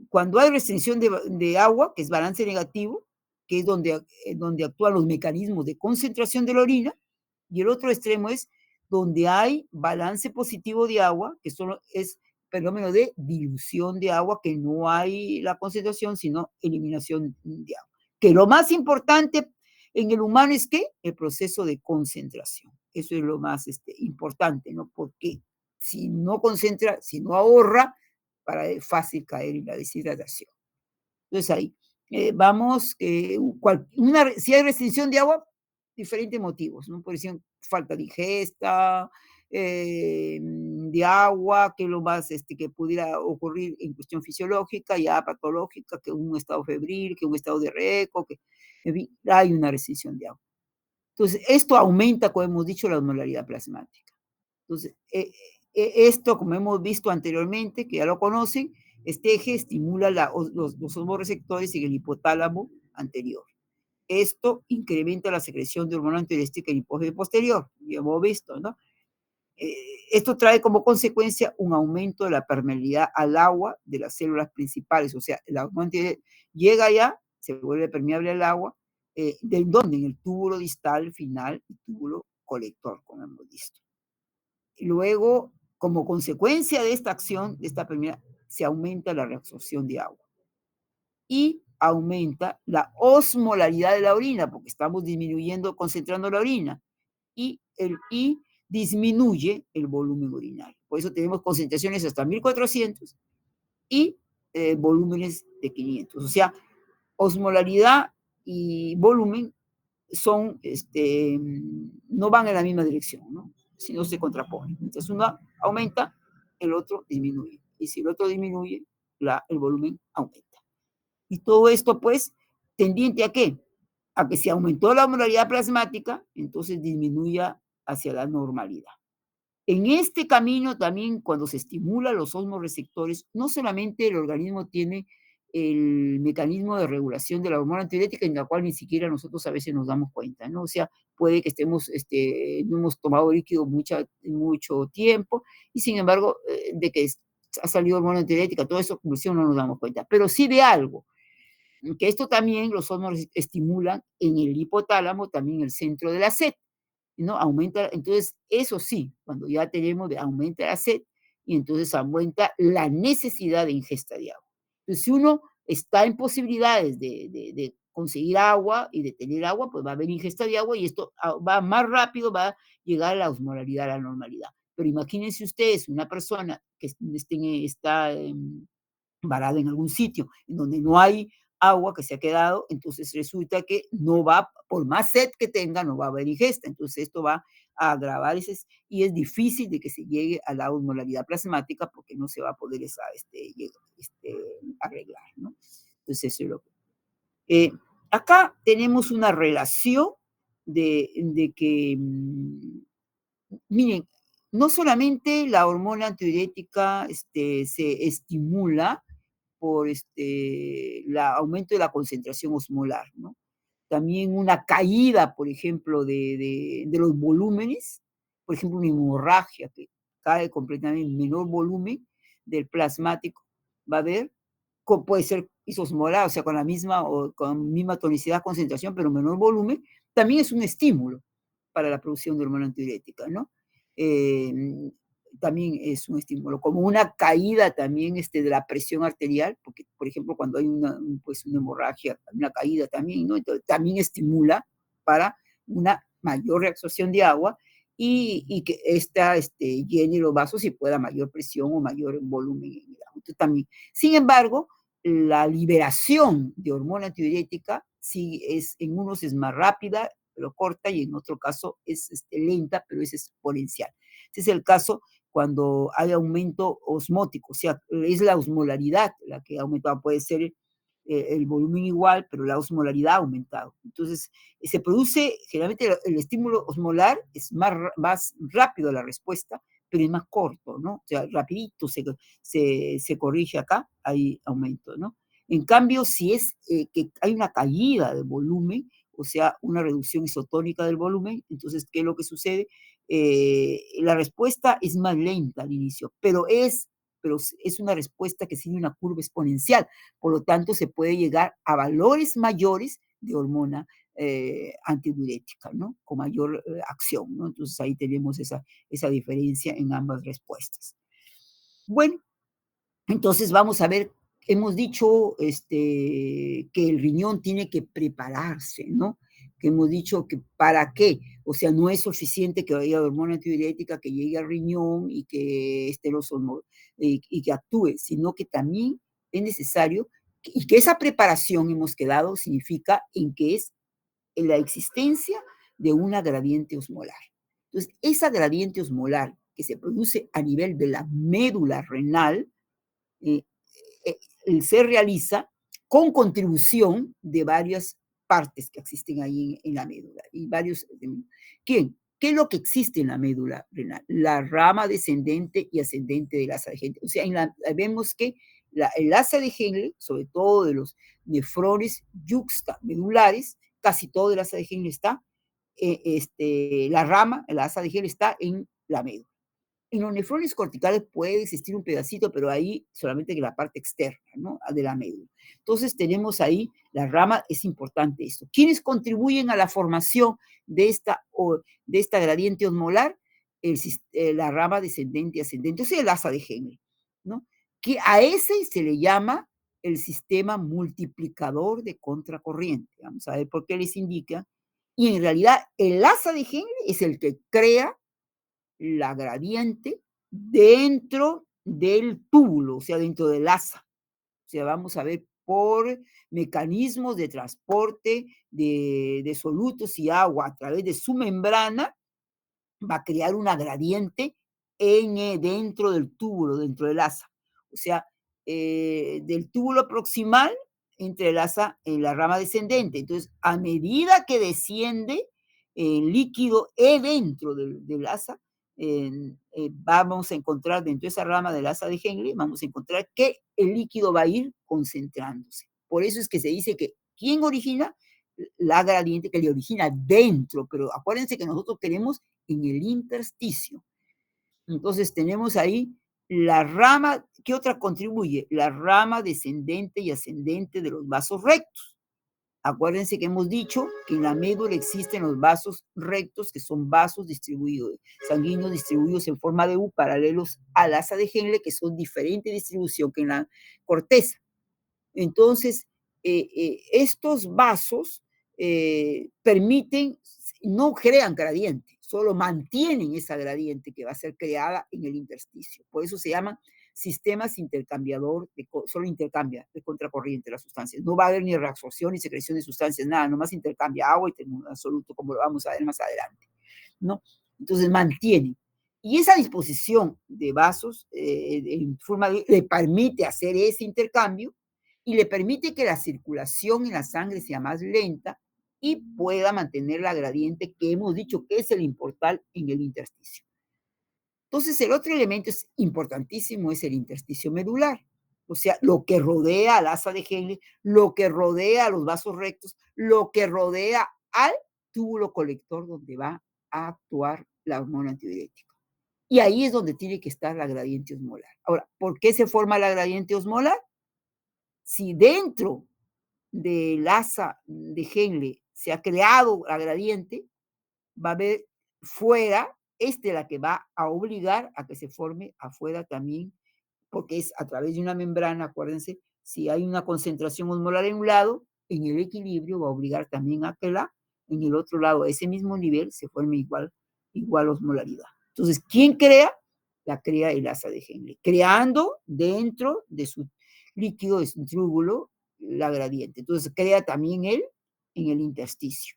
cuando hay restricción de agua, que es balance negativo, que es donde actúan los mecanismos de concentración de la orina, y el otro extremo es donde hay balance positivo de agua, que solo es fenómeno de dilución de agua, que no hay la concentración, sino eliminación de agua. Que lo más importante en el humano es que el proceso de concentración. Eso es lo más importante, ¿no? Porque si no concentra, si no ahorra, para es fácil caer en la deshidratación. Entonces ahí, vamos, si hay restricción de agua, diferentes motivos, ¿no? Por ejemplo, falta de ingesta, de agua, que es lo más que pudiera ocurrir en cuestión fisiológica, ya patológica, que un estado febril, que un estado de reco, que en fin, hay una restricción de agua. Entonces, esto aumenta, como hemos dicho, la osmolaridad plasmática. Entonces, esto, como hemos visto anteriormente, que ya lo conocen, este eje estimula los osmoreceptores en el hipotálamo anterior. Esto incrementa la secreción de hormona antidiurética en el hipófisis posterior, ya hemos visto, ¿no? Esto trae como consecuencia un aumento de la permeabilidad al agua de las células principales, o sea, la hormona llega allá, se vuelve permeable al agua, ¿de dónde? En el túbulo distal final y túbulo colector, como hemos visto. Y luego, como consecuencia de esta acción, de esta permeabilidad, se aumenta la reabsorción de agua y aumenta la osmolaridad de la orina, porque estamos disminuyendo, concentrando la orina, y disminuye el volumen urinario. Por eso tenemos concentraciones hasta 1400 y volúmenes de 500. O sea, osmolaridad y volumen son, no van en la misma dirección, ¿no? Sino se contraponen. Entonces uno aumenta, el otro disminuye. Y si el otro disminuye, el volumen aumenta. Y todo esto, pues, tendiente a qué? A que si aumentó la osmolaridad plasmática, entonces disminuya hacia la normalidad. En este camino también, cuando se estimula los osmoreceptores, no solamente el organismo tiene el mecanismo de regulación de la hormona antidiurética, en la cual ni siquiera nosotros a veces nos damos cuenta, ¿no? O sea, puede que estemos, no hemos tomado líquido mucho tiempo, y sin embargo, de que ha salido hormona antidiurética, toda esa ocurrió, no nos damos cuenta. Pero sí de algo, que esto también los hormonas estimulan en el hipotálamo, también el centro de la sed, ¿no? Aumenta, entonces eso sí, cuando ya tenemos, aumenta la sed y entonces aumenta la necesidad de ingesta de agua. Entonces, si uno está en posibilidades de conseguir agua y de tener agua, pues va a haber ingesta de agua y esto va más rápido, va a llegar a la osmolaridad, a la normalidad. Pero imagínense ustedes una persona que está varada en algún sitio en donde no hay agua que se ha quedado, entonces resulta que no va, por más sed que tenga, no va a haber ingesta. Entonces esto va a agravar y es difícil de que se llegue a la osmolaridad plasmática porque no se va a poder arreglar, ¿no? Entonces eso es lo que... Acá tenemos una relación de que, miren, no solamente la hormona antidiurética se estimula por el aumento de la concentración osmolar, ¿no? También una caída, por ejemplo, de los volúmenes, por ejemplo, una hemorragia que cae completamente en menor volumen del plasmático, va a haber, puede ser isosmolar, o sea, con misma tonicidad, concentración, pero menor volumen, también es un estímulo para la producción de hormona antidiurética, ¿no? Eh, También es un estímulo, como una caída también de la presión arterial, porque, por ejemplo, cuando hay pues una hemorragia, una caída también, ¿no? Entonces, también estimula para una mayor reabsorción de agua y que esta llene los vasos y pueda mayor presión o mayor volumen en el agua. Entonces, también. Sin embargo, la liberación de hormona antidiurética sí es, en unos es más rápida, pero corta, y en otro caso es lenta, pero es exponencial. Este es el caso cuando hay aumento osmótico, o sea, es la osmolaridad la que ha aumentado, puede ser el volumen igual, pero la osmolaridad ha aumentado. Entonces, se produce, generalmente el estímulo osmolar es más rápido la respuesta, pero es más corto, ¿no? O sea, rapidito se corrige acá, hay aumento, ¿no? En cambio, si es que hay una caída de volumen, o sea, una reducción isotónica del volumen, entonces, ¿qué es lo que sucede? La respuesta es más lenta al inicio, pero es una respuesta que sigue una curva exponencial. Por lo tanto, se puede llegar a valores mayores de hormona antidiurética, ¿no? Con mayor acción, ¿no? Entonces ahí tenemos esa diferencia en ambas respuestas. Bueno, entonces vamos a ver, hemos dicho que el riñón tiene que prepararse, ¿no? Que hemos dicho que para qué, o sea, no es suficiente que haya hormona antidiurética que llegue al riñón y que y que actúe, sino que también es necesario y que esa preparación hemos quedado significa en que es en la existencia de una gradiente osmolar. Entonces, esa gradiente osmolar que se produce a nivel de la médula renal, eh, se realiza con contribución de varias partes que existen ahí en la médula. Y varios, ¿quién? ¿Qué es lo que existe en la médula renal? La rama descendente y ascendente del asa de Henle. O sea, vemos que el asa de Henle, sobre todo de los nefrones yuxtamedulares, casi todo el asa de Henle está, la rama, el asa de Henle está en la médula. En los nefrones corticales puede existir un pedacito, pero ahí solamente en la parte externa, ¿no? De la médula. Entonces tenemos ahí la rama, es importante esto. ¿Quiénes contribuyen a la formación de esta gradiente osmolar? La rama descendente y ascendente, o sea, el asa de Henle, ¿no? Que a ese se le llama el sistema multiplicador de contracorriente. Vamos a ver por qué les indica. Y en realidad el asa de Henle es el que crea la gradiente dentro del túbulo, o sea, dentro del asa. O sea, vamos a ver por mecanismos de transporte de solutos y agua a través de su membrana, va a crear una gradiente dentro del túbulo, dentro del asa. O sea, del túbulo proximal entrelaza en la rama descendente. Entonces, a medida que desciende el líquido dentro del asa, vamos a encontrar dentro de esa rama del asa de Henle, vamos a encontrar que el líquido va a ir concentrándose. Por eso es que se dice que ¿quién origina? La gradiente que le origina dentro, pero acuérdense que nosotros queremos en el intersticio. Entonces tenemos ahí la rama, ¿qué otra contribuye? La rama descendente y ascendente de los vasos rectos. Acuérdense que hemos dicho que en la médula existen los vasos rectos, que son vasos distribuidos, sanguíneos distribuidos en forma de U, paralelos al asa de Henle, que son diferente distribución que en la corteza. Entonces, estos vasos no crean gradiente, solo mantienen esa gradiente que va a ser creada en el intersticio. Por eso se llaman sistemas intercambiador, solo intercambia de contracorriente las sustancias. No va a haber ni reabsorción ni secreción de sustancias, nada, nomás intercambia agua y termina absoluto, como lo vamos a ver más adelante, ¿no? Entonces mantienen. Y esa disposición de vasos le permite hacer ese intercambio y le permite que la circulación en la sangre sea más lenta y pueda mantener la gradiente que hemos dicho que es el importante en el intersticio. Entonces, el otro elemento es importantísimo, es el intersticio medular, o sea, lo que rodea al asa de Henle, lo que rodea a los vasos rectos, lo que rodea al túbulo colector donde va a actuar la hormona antidiurética. Y ahí es donde tiene que estar la gradiente osmolar. Ahora, ¿por qué se forma la gradiente osmolar? Si dentro del asa de Henle se ha creado la gradiente, va a haber fuera, la que va a obligar a que se forme afuera también, porque es a través de una membrana, acuérdense, si hay una concentración osmolar en un lado, en el equilibrio va a obligar también a que en el otro lado, a ese mismo nivel, se forme igual igual osmolaridad. Entonces, ¿quién crea? La crea el asa de Henle, creando dentro de su líquido, de su túbulo, la gradiente. Entonces, crea también él en el intersticio.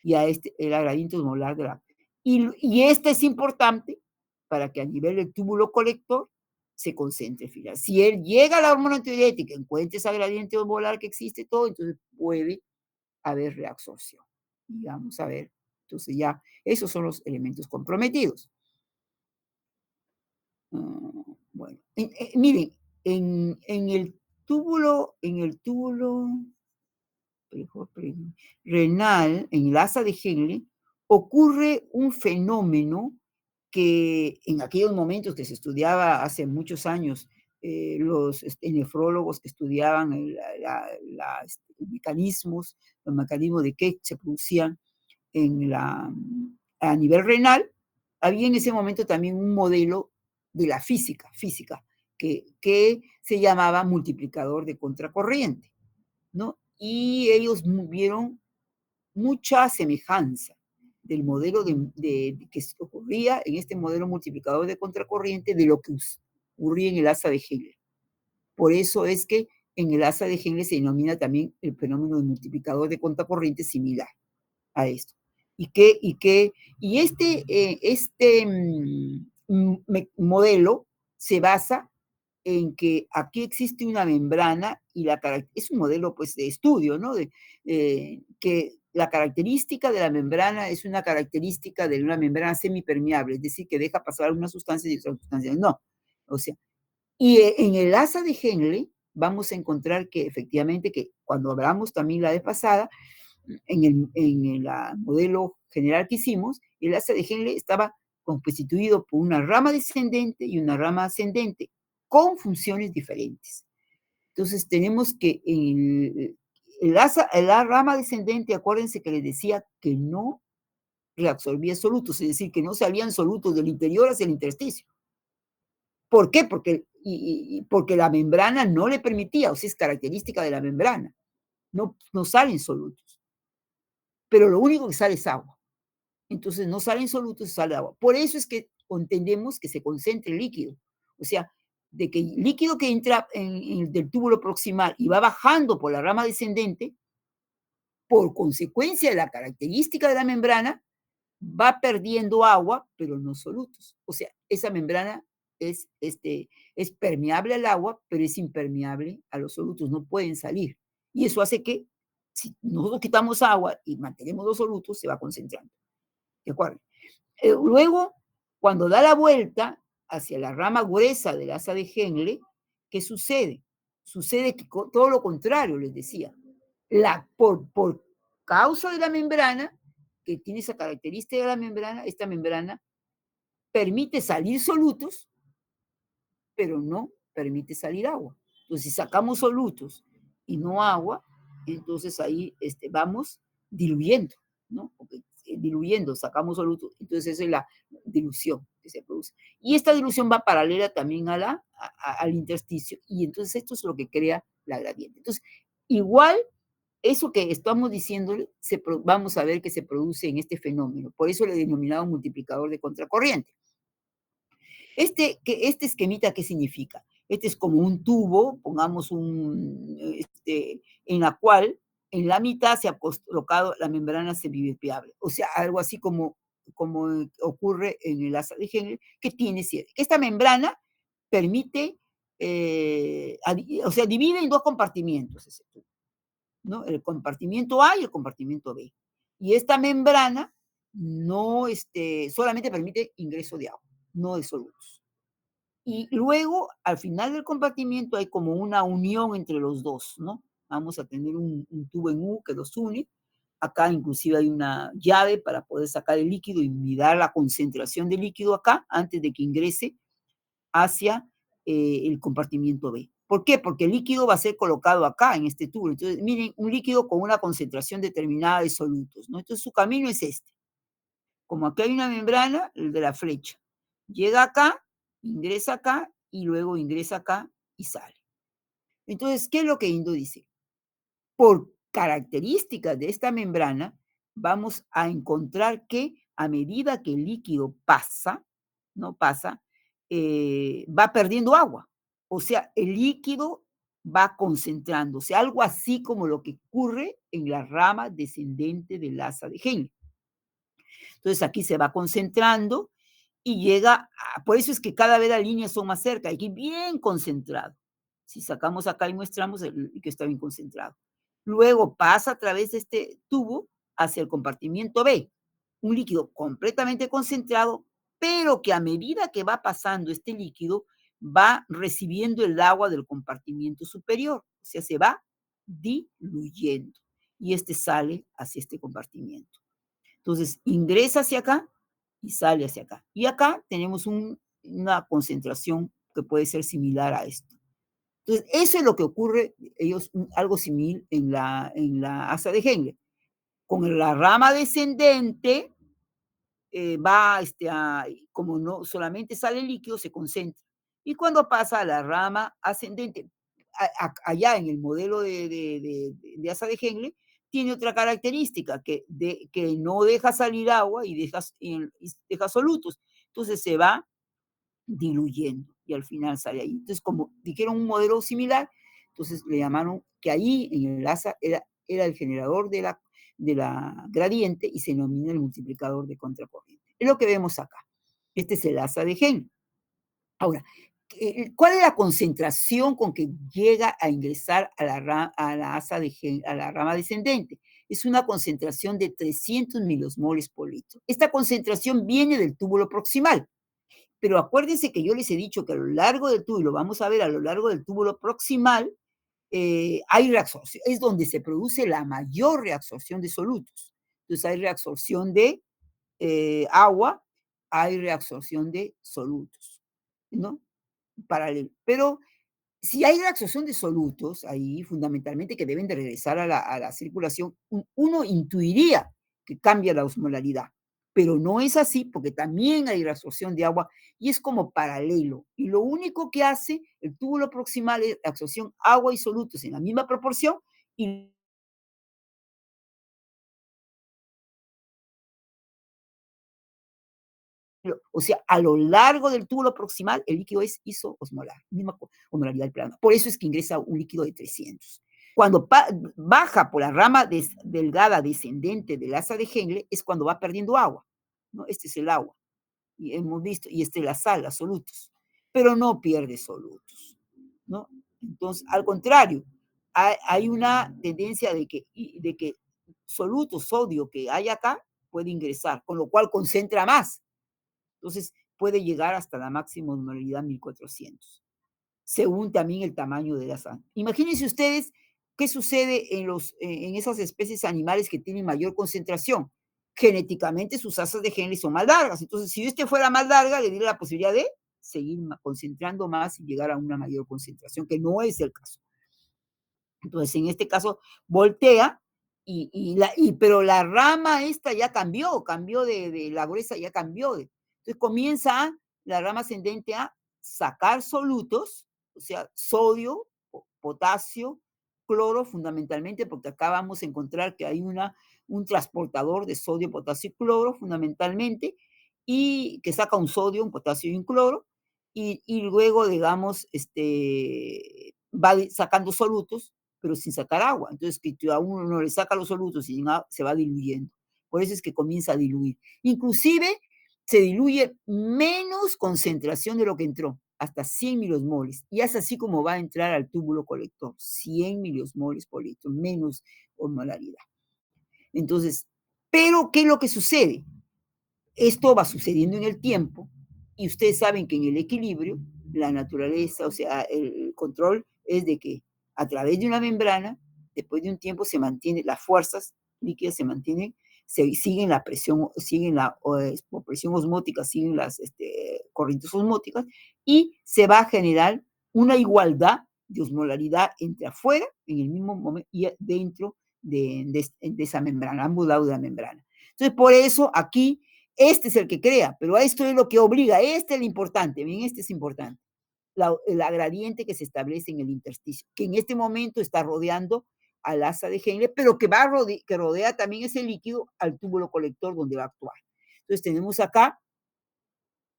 Y a este, el gradiente osmolar de la... Y este es importante para que a nivel del túbulo colector se concentre. Fíjate. Si él llega a la hormona antidiurética, encuentra esa gradiente osmolar que existe todo, entonces puede haber reabsorción. Y vamos a ver. Entonces ya, esos son los elementos comprometidos. Bueno, miren, en el túbulo renal, en el asa de Henle, ocurre un fenómeno que en aquellos momentos que se estudiaba hace muchos años, los nefrólogos que estudiaban los mecanismos de que se producían a nivel renal, había en ese momento también un modelo de la física que se llamaba multiplicador de contracorriente, ¿no? Y ellos vieron mucha semejanza del modelo que ocurría en este modelo multiplicador de contracorriente de lo que ocurría en el asa de Henle. Por eso es que en el asa de Henle se denomina también el fenómeno de multiplicador de contracorriente similar a esto. Y modelo se basa en que aquí existe una membrana y es un modelo pues de estudio, ¿no? Que la característica de la membrana es una característica de una membrana semipermeable, es decir, que deja pasar una sustancia y otras sustancias no. O sea, y en el asa de Henle vamos a encontrar que efectivamente, que cuando hablamos también la vez pasada, en el modelo general que hicimos, el asa de Henle estaba constituido por una rama descendente y una rama ascendente, con funciones diferentes. Entonces tenemos que la rama descendente, acuérdense que les decía que no reabsorbía solutos, es decir, que no salían solutos del interior hacia el intersticio. ¿Por qué? Porque la membrana no le permitía, o sea, es característica de la membrana. No salen solutos. Pero lo único que sale es agua. Entonces no salen solutos, sale agua. Por eso es que entendemos que se concentra el líquido. O sea, de que el líquido que entra del túbulo proximal y va bajando por la rama descendente, por consecuencia de la característica de la membrana, va perdiendo agua, pero no solutos. O sea, esa membrana es permeable al agua, pero es impermeable a los solutos, no pueden salir. Y eso hace que si nosotros quitamos agua y mantenemos los solutos, se va concentrando. ¿De acuerdo? Luego, cuando da la vuelta hacia la rama gruesa del asa de Henle, ¿qué sucede? Sucede que todo lo contrario, les decía. Por causa de la membrana, que tiene esa característica de la membrana, esta membrana permite salir solutos, pero no permite salir agua. Entonces, si sacamos solutos y no agua, entonces ahí vamos diluyendo, ¿no? Porque, diluyendo, sacamos solutos, entonces esa es la dilución que se produce. Y esta dilución va paralela también al intersticio, y entonces esto es lo que crea la gradiente. Entonces, igual, eso que estamos diciéndole, vamos a ver que se produce en este fenómeno. Por eso le he denominado multiplicador de contracorriente. Este esquemita, ¿qué significa? Este es como un tubo, pongamos en la cual en la mitad se ha colocado la membrana semipermeable. O sea, algo así como ocurre en el asa de Henle, que tiene cierre. Esta membrana permite, o sea, divide en dos compartimientos ese tubo, ¿no? El compartimiento A y el compartimiento B. Y esta membrana no, solamente permite ingreso de agua, no de solutos. Y luego, al final del compartimiento, hay como una unión entre los dos, ¿no? Vamos a tener un tubo en U que los une. Acá inclusive hay una llave para poder sacar el líquido y mirar la concentración de líquido acá antes de que ingrese hacia el compartimiento B. ¿Por qué? Porque el líquido va a ser colocado acá en este tubo. Entonces, miren, un líquido con una concentración determinada de solutos, ¿no? Entonces, su camino es este. Como aquí hay una membrana, el de la flecha. Llega acá, ingresa acá y luego ingresa acá y sale. Entonces, ¿qué es lo que Indo dice? Por características de esta membrana, vamos a encontrar que a medida que el líquido pasa, no pasa, va perdiendo agua. O sea, el líquido va concentrándose, algo así como lo que ocurre en la rama descendente del asa de Henle. Entonces aquí se va concentrando y llega, por eso es que cada vez las líneas son más cerca, aquí bien concentrado. Si sacamos acá y muestramos, que está bien concentrado. Luego pasa a través de este tubo hacia el compartimiento B, un líquido completamente concentrado, pero que a medida que va pasando este líquido, va recibiendo el agua del compartimiento superior, o sea, se va diluyendo y este sale hacia este compartimiento. Entonces, ingresa hacia acá y sale hacia acá. Y acá tenemos una concentración que puede ser similar a esto. Entonces, eso es lo que ocurre, ellos, algo similar en la asa de Henle. Con la rama descendente, va, como no solamente sale líquido, se concentra. Y cuando pasa a la rama ascendente, allá en el modelo de asa de Henle, tiene otra característica, que no deja salir agua y deja solutos. Entonces se va diluyendo y al final sale ahí. Entonces, como dijeron un modelo similar, entonces le llamaron que ahí en el asa era el generador de la gradiente y se denomina el multiplicador de contracorriente. Es lo que vemos acá. Este es el asa de Henle. Ahora, ¿cuál es la concentración con que llega a ingresar a la asa de Henle, a la rama descendente? Es una concentración de 300 milosmoles por litro. Esta concentración viene del túbulo proximal. Pero acuérdense que yo les he dicho que a lo largo del túbulo, vamos a ver, a lo largo del túbulo proximal, hay reabsorción, es donde se produce la mayor reabsorción de solutos. Entonces hay reabsorción de agua, hay reabsorción de solutos, ¿no? Paralelo. Pero si hay reabsorción de solutos, ahí fundamentalmente que deben de regresar a la circulación, uno intuiría que cambia la osmolaridad, pero no es así porque también hay reabsorción de agua y es como paralelo. Y lo único que hace el túbulo proximal es absorción agua y solutos en la misma proporción y o sea, a lo largo del túbulo proximal, el líquido es isoosmolar, misma osmolaridad del plasma. Por eso es que ingresa un líquido de 300. Cuando baja por la rama delgada descendente del asa de Henle, es cuando va perdiendo agua, ¿no? Este es el agua, y hemos visto, y este es la sal, los solutos, pero no pierde solutos, ¿no? Entonces, al contrario, hay una tendencia de que solutos, sodio que hay acá, puede ingresar, con lo cual concentra más. Entonces, puede llegar hasta la máxima osmolaridad 1400, según también el tamaño de la sangre. Imagínense ustedes qué sucede en esas especies animales que tienen mayor concentración. Genéticamente sus asas de Henle son más largas. Entonces, si este fuera más larga, le diera la posibilidad de seguir concentrando más y llegar a una mayor concentración, que no es el caso. Entonces, en este caso, voltea, pero la rama esta ya cambió de la gruesa, ya cambió. Entonces comienza la rama ascendente a sacar solutos, o sea, sodio, potasio, cloro fundamentalmente, porque acá vamos a encontrar que hay un transportador de sodio, potasio y cloro fundamentalmente, y que saca un sodio, un potasio y un cloro, y luego, digamos, va sacando solutos, pero sin sacar agua. Entonces, que a uno no le saca los solutos y se va diluyendo. Por eso es que comienza a diluir. Inclusive se diluye menos concentración de lo que entró, hasta 100 milosmoles. Y es así como va a entrar al túbulo colector, 100 milosmoles por litro, menos osmolaridad. Entonces, pero ¿qué es lo que sucede? Esto va sucediendo en el tiempo y ustedes saben que en el equilibrio, la naturaleza, o sea, el control es de que a través de una membrana, después de un tiempo se mantiene, las fuerzas líquidas se mantienen, siguen la presión, siguen la presión osmótica, siguen las corrientes osmóticas y se va a generar una igualdad de osmolaridad entre afuera, en el mismo momento, y dentro de esa membrana, ambos lados de la membrana. Entonces, por eso aquí este es el que crea, pero esto es lo que obliga, este es lo importante, bien, este es importante, la gradiente que se establece en el intersticio, que en este momento está rodeando al asa de Henle, pero que rodea también ese líquido al túbulo colector donde va a actuar. Entonces tenemos acá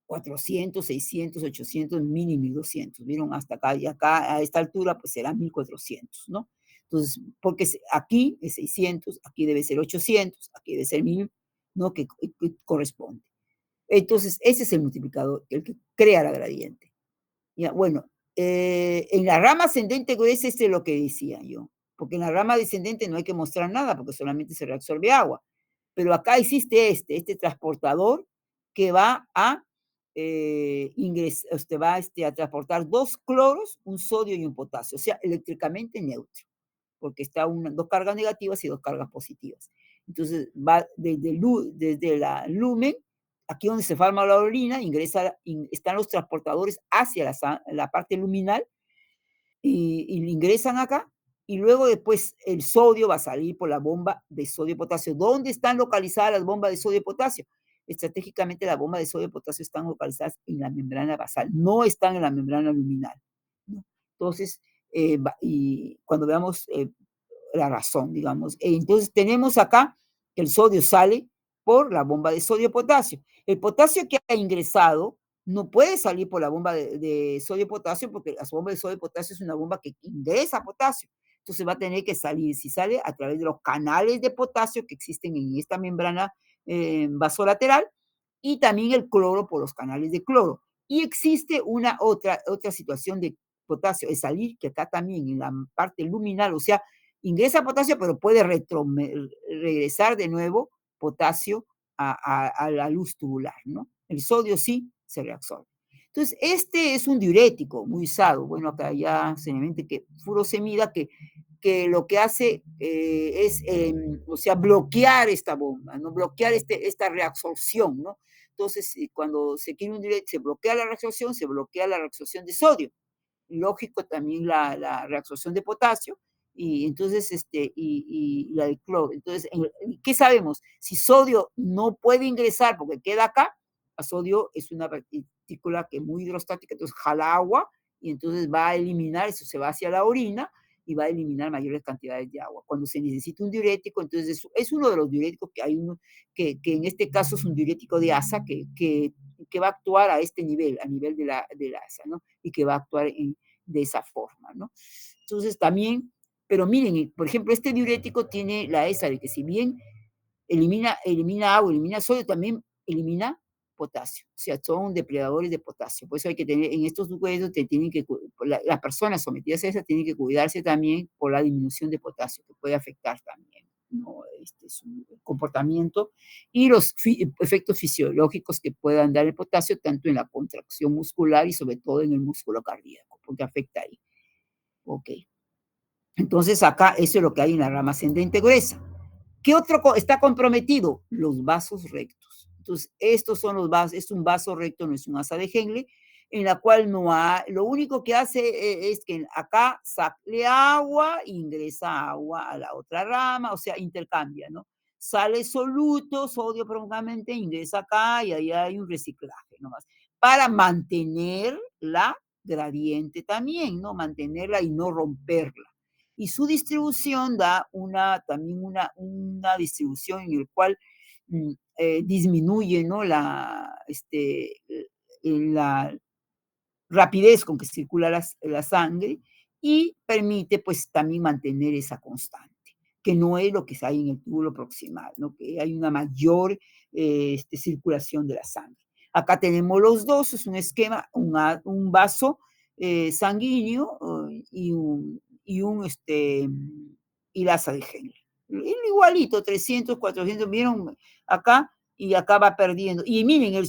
400, 600, 800, mínimo 1200. ¿Vieron? Hasta acá, y acá a esta altura pues será 1400, ¿no? Entonces, porque aquí es 600, aquí debe ser 800, aquí debe ser 1000, ¿no? Que corresponde. Entonces, ese es el multiplicador, el que crea la gradiente. Ya, bueno, en la rama ascendente gruesa, este es lo que decía yo, porque en la rama descendente no hay que mostrar nada, porque solamente se reabsorbe agua. Pero acá existe este transportador que va a usted va a transportar dos cloros, un sodio y un potasio, o sea, eléctricamente neutro, porque está dos cargas negativas y dos cargas positivas. Entonces va desde la lumen, aquí donde se forma la orina, están los transportadores hacia la parte luminal y le ingresan acá, y luego después el sodio va a salir por la bomba de sodio-potasio. ¿Dónde están localizadas las bombas de sodio-potasio? Estratégicamente las bombas de sodio-potasio están localizadas en la membrana basal, no están en la membrana luminal, ¿no? Entonces, y cuando veamos la razón, digamos. Entonces tenemos acá que el sodio sale por la bomba de sodio-potasio. El potasio que ha ingresado no puede salir por la bomba de sodio-potasio porque la bomba de sodio-potasio es una bomba que ingresa potasio. Entonces va a tener que salir, si sale, a través de los canales de potasio que existen en esta membrana vasolateral y también el cloro por los canales de cloro. Y existe una otra situación de potasio, es salir, que acá también en la parte luminal, o sea, ingresa potasio, pero puede regresar de nuevo potasio a la luz tubular, ¿no? El sodio sí se reabsorbe. Entonces, este es un diurético muy usado. Bueno, acá ya se me mente que furosemida, que lo que hace es, o sea, bloquear esta bomba, ¿no? Bloquear esta reabsorción, ¿no? Entonces, cuando se quiere un diurético, se bloquea la reabsorción, se bloquea la reabsorción de sodio. Lógico también la reabsorción de potasio, y entonces, y la de cloro. Entonces, ¿qué sabemos? Si sodio no puede ingresar porque queda acá, a sodio es una partícula que es muy hidrostática, entonces jala agua y entonces va a eliminar, eso se va hacia la orina y va a eliminar mayores cantidades de agua. Cuando se necesita un diurético, entonces es uno de los diuréticos que hay uno, que en este caso es un diurético de asa que va a actuar a este nivel, a nivel de la asa, ¿no? Y que va a actuar de esa forma, ¿no? Entonces también, pero miren, por ejemplo, este diurético tiene la esa de que si bien elimina agua, elimina sodio, también elimina potasio, o sea, son depredadores de potasio. Por eso hay que tener, en estos huesos, las personas sometidas a esa tienen que cuidarse también por la disminución de potasio, que puede afectar también, ¿no? Su comportamiento y los efectos fisiológicos que puedan dar el potasio, tanto en la contracción muscular y sobre todo en el músculo cardíaco, porque afecta ahí. Ok. Entonces acá eso es lo que hay en la rama ascendente gruesa. ¿Qué otro está comprometido? Los vasos rectos. Entonces, estos son los vasos, es un vaso recto, no es un asa de Henle, en la cual no hay, lo único que hace es que acá sale agua, ingresa agua a la otra rama, o sea, intercambia, ¿no? Sale soluto, sodio prolongadamente, ingresa acá y ahí hay un reciclaje nomás, para mantener la gradiente también, ¿no? Mantenerla y no romperla. Y su distribución da también una distribución en el cual disminuye, ¿no? La rapidez con que circula la sangre y permite pues también mantener esa constante, que no es lo que hay en el túbulo proximal, ¿no? Que hay una mayor circulación de la sangre. Acá tenemos los dos, es un esquema, un vaso sanguíneo y laza de Henle. Igualito, 300, 400, vieron acá, y acá va perdiendo. Y miren,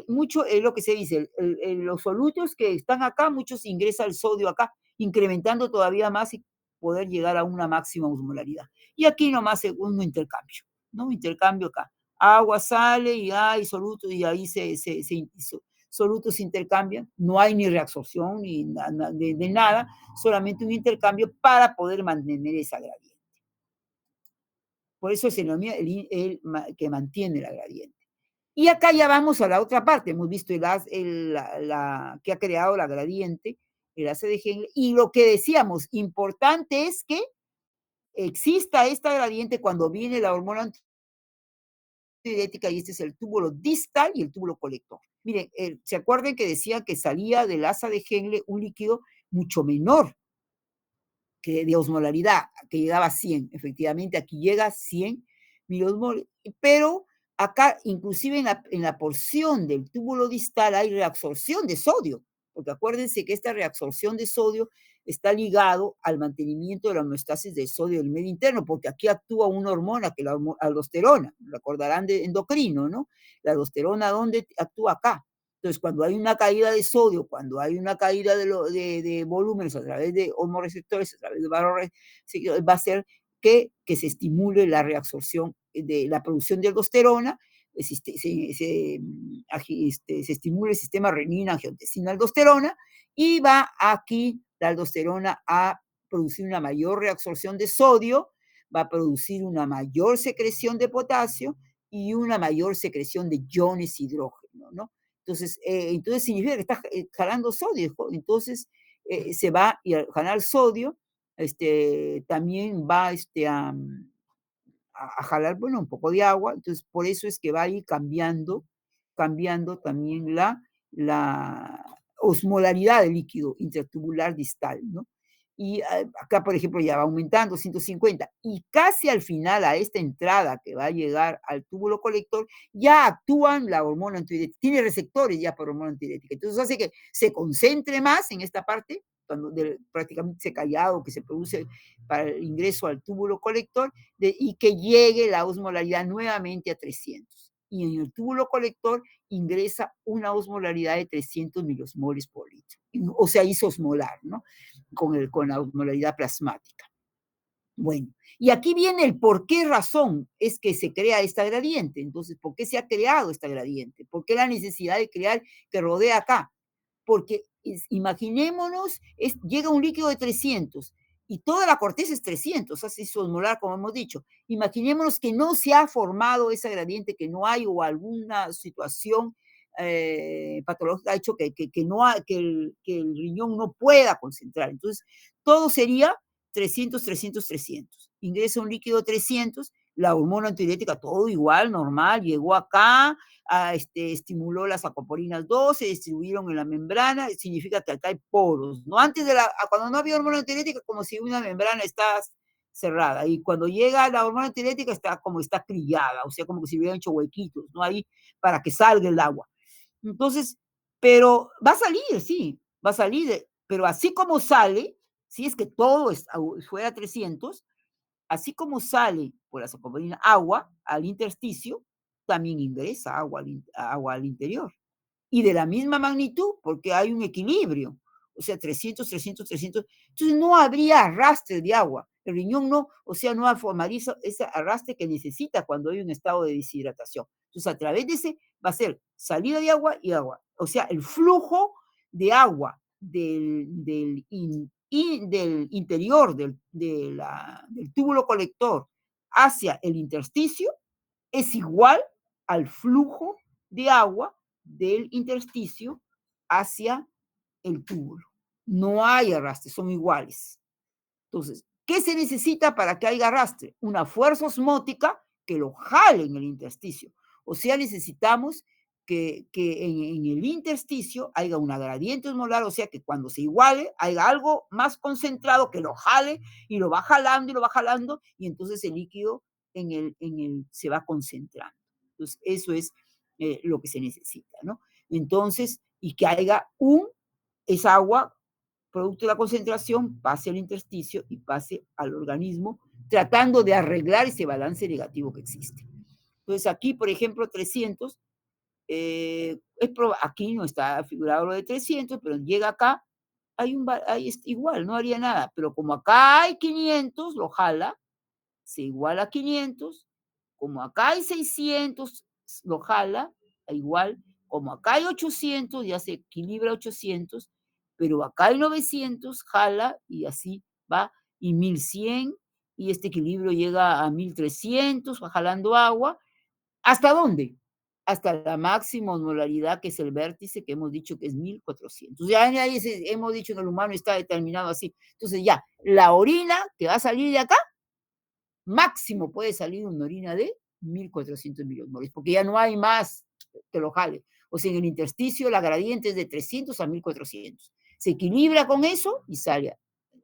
mucho es lo que se dice, los solutos que están acá, muchos ingresan el sodio acá, incrementando todavía más y poder llegar a una máxima osmolaridad. Y aquí nomás es un intercambio, ¿no? Un intercambio acá. Agua sale y hay solutos y ahí solutos se intercambian, no hay ni reabsorción ni de nada, solamente un intercambio para poder mantener esa gradiente. Por eso se denomina el que mantiene la gradiente. Y acá ya vamos a la otra parte. Hemos visto que ha creado la gradiente, el asa de Henle. Y lo que decíamos, importante es que exista esta gradiente cuando viene la hormona diurética y este es el túbulo distal y el túbulo colector. Miren, ¿se acuerdan que decía que salía del asa de Henle un líquido mucho menor que de osmolaridad, que llegaba a 100? Efectivamente, aquí llega a 100 miliosmoles, pero acá, inclusive en la porción del túbulo distal hay reabsorción de sodio, porque acuérdense que esta reabsorción de sodio está ligado al mantenimiento de la homeostasis del sodio del medio interno, porque aquí actúa una hormona que es la aldosterona, recordarán de endocrino, ¿no? La aldosterona, ¿dónde actúa acá? Entonces, cuando hay una caída de sodio, cuando hay una caída de volúmenes a través de hormoreceptores, a través de barros, va a hacer que se estimule la reabsorción de la producción de aldosterona, se estimula el sistema renina, angiotensina, aldosterona, y va aquí la aldosterona a producir una mayor reabsorción de sodio, va a producir una mayor secreción de potasio y una mayor secreción de iones hidrógeno, ¿no? Entonces significa que está jalando sodio. Entonces se va y al jalar sodio, también va a jalar, bueno, un poco de agua. Entonces por eso es que va a ir cambiando también la osmolaridad del líquido intratubular distal, ¿no? Y acá, por ejemplo, ya va aumentando 150 y casi al final, a esta entrada que va a llegar al túbulo colector, ya actúan la hormona antidiurética, tiene receptores ya por hormona antidiurética. Entonces hace que se concentre más en esta parte, cuando prácticamente se callado que se produce para el ingreso al túbulo colector, y que llegue la osmolaridad nuevamente a 300. Y en el túbulo colector ingresa una osmolaridad de 300 milosmoles por litro, o sea, isosmolar, ¿no? Con la osmolaridad plasmática. Bueno, y aquí viene el por qué razón es que se crea esta gradiente. Entonces, ¿por qué se ha creado esta gradiente? ¿Por qué la necesidad de crear que rodea acá? Porque imaginémonos, llega un líquido de 300 y toda la corteza es 300, así osmolar, como hemos dicho. Imaginémonos que no se ha formado esa gradiente, que no hay o alguna situación patológica ha hecho que el riñón no pueda concentrar. Entonces, todo sería 300, 300, 300. Ingresa un líquido 300, la hormona antidiurética, todo igual, normal, llegó acá, estimuló las acoporinas 2, se distribuyeron en la membrana, significa que acá hay poros, ¿no? Antes cuando no había hormona antidiurética, como si una membrana está cerrada, y cuando llega la hormona antidiurética está crillada, o sea, como que se hubieran hecho huequitos, ¿no? Ahí para que salga el agua. Entonces, pero va a salir, sí, va a salir, pero así como sale, si es que todo fuera 300, así como sale por la sacopolina agua al intersticio, también ingresa agua al interior. Y de la misma magnitud, porque hay un equilibrio. O sea, 300, 300, 300. Entonces no habría arrastre de agua. El riñón no, o sea, no formaría ese arrastre que necesita cuando hay un estado de deshidratación. Entonces, a través de ese va a ser salida de agua y agua. O sea, el flujo de agua del interior del túbulo colector hacia el intersticio es igual al flujo de agua del intersticio hacia el túbulo. No hay arrastre, son iguales. Entonces, ¿qué se necesita para que haya arrastre? Una fuerza osmótica que lo jale en el intersticio. O sea, necesitamos que en el intersticio haya una gradiente osmolar, o sea, que cuando se iguale haya algo más concentrado que lo jale y lo va jalando y lo va jalando, y entonces el líquido se va concentrando. Entonces, eso es lo que se necesita, ¿no? Entonces, y que haya esa agua producto de la concentración, pase al intersticio y pase al organismo, tratando de arreglar ese balance negativo que existe. Entonces, aquí, por ejemplo, 300, aquí no está figurado lo de 300, pero llega acá, ahí es igual, no haría nada, pero como acá hay 500, lo jala, se iguala a 500, como acá hay 600, lo jala, igual, como acá hay 800, ya se equilibra 800, pero acá hay 900, jala y así va, y 1100, y este equilibrio llega a 1300, va jalando agua. ¿Hasta dónde? Hasta la máxima osmolaridad, que es el vértice, que hemos dicho que es 1400. Ya hemos dicho que el humano está determinado así. Entonces ya, la orina que va a salir de acá, máximo puede salir una orina de 1.400 millones, porque ya no hay más que lo jale. O sea, en el intersticio la gradiente es de 300 a 1.400. Se equilibra con eso y sale,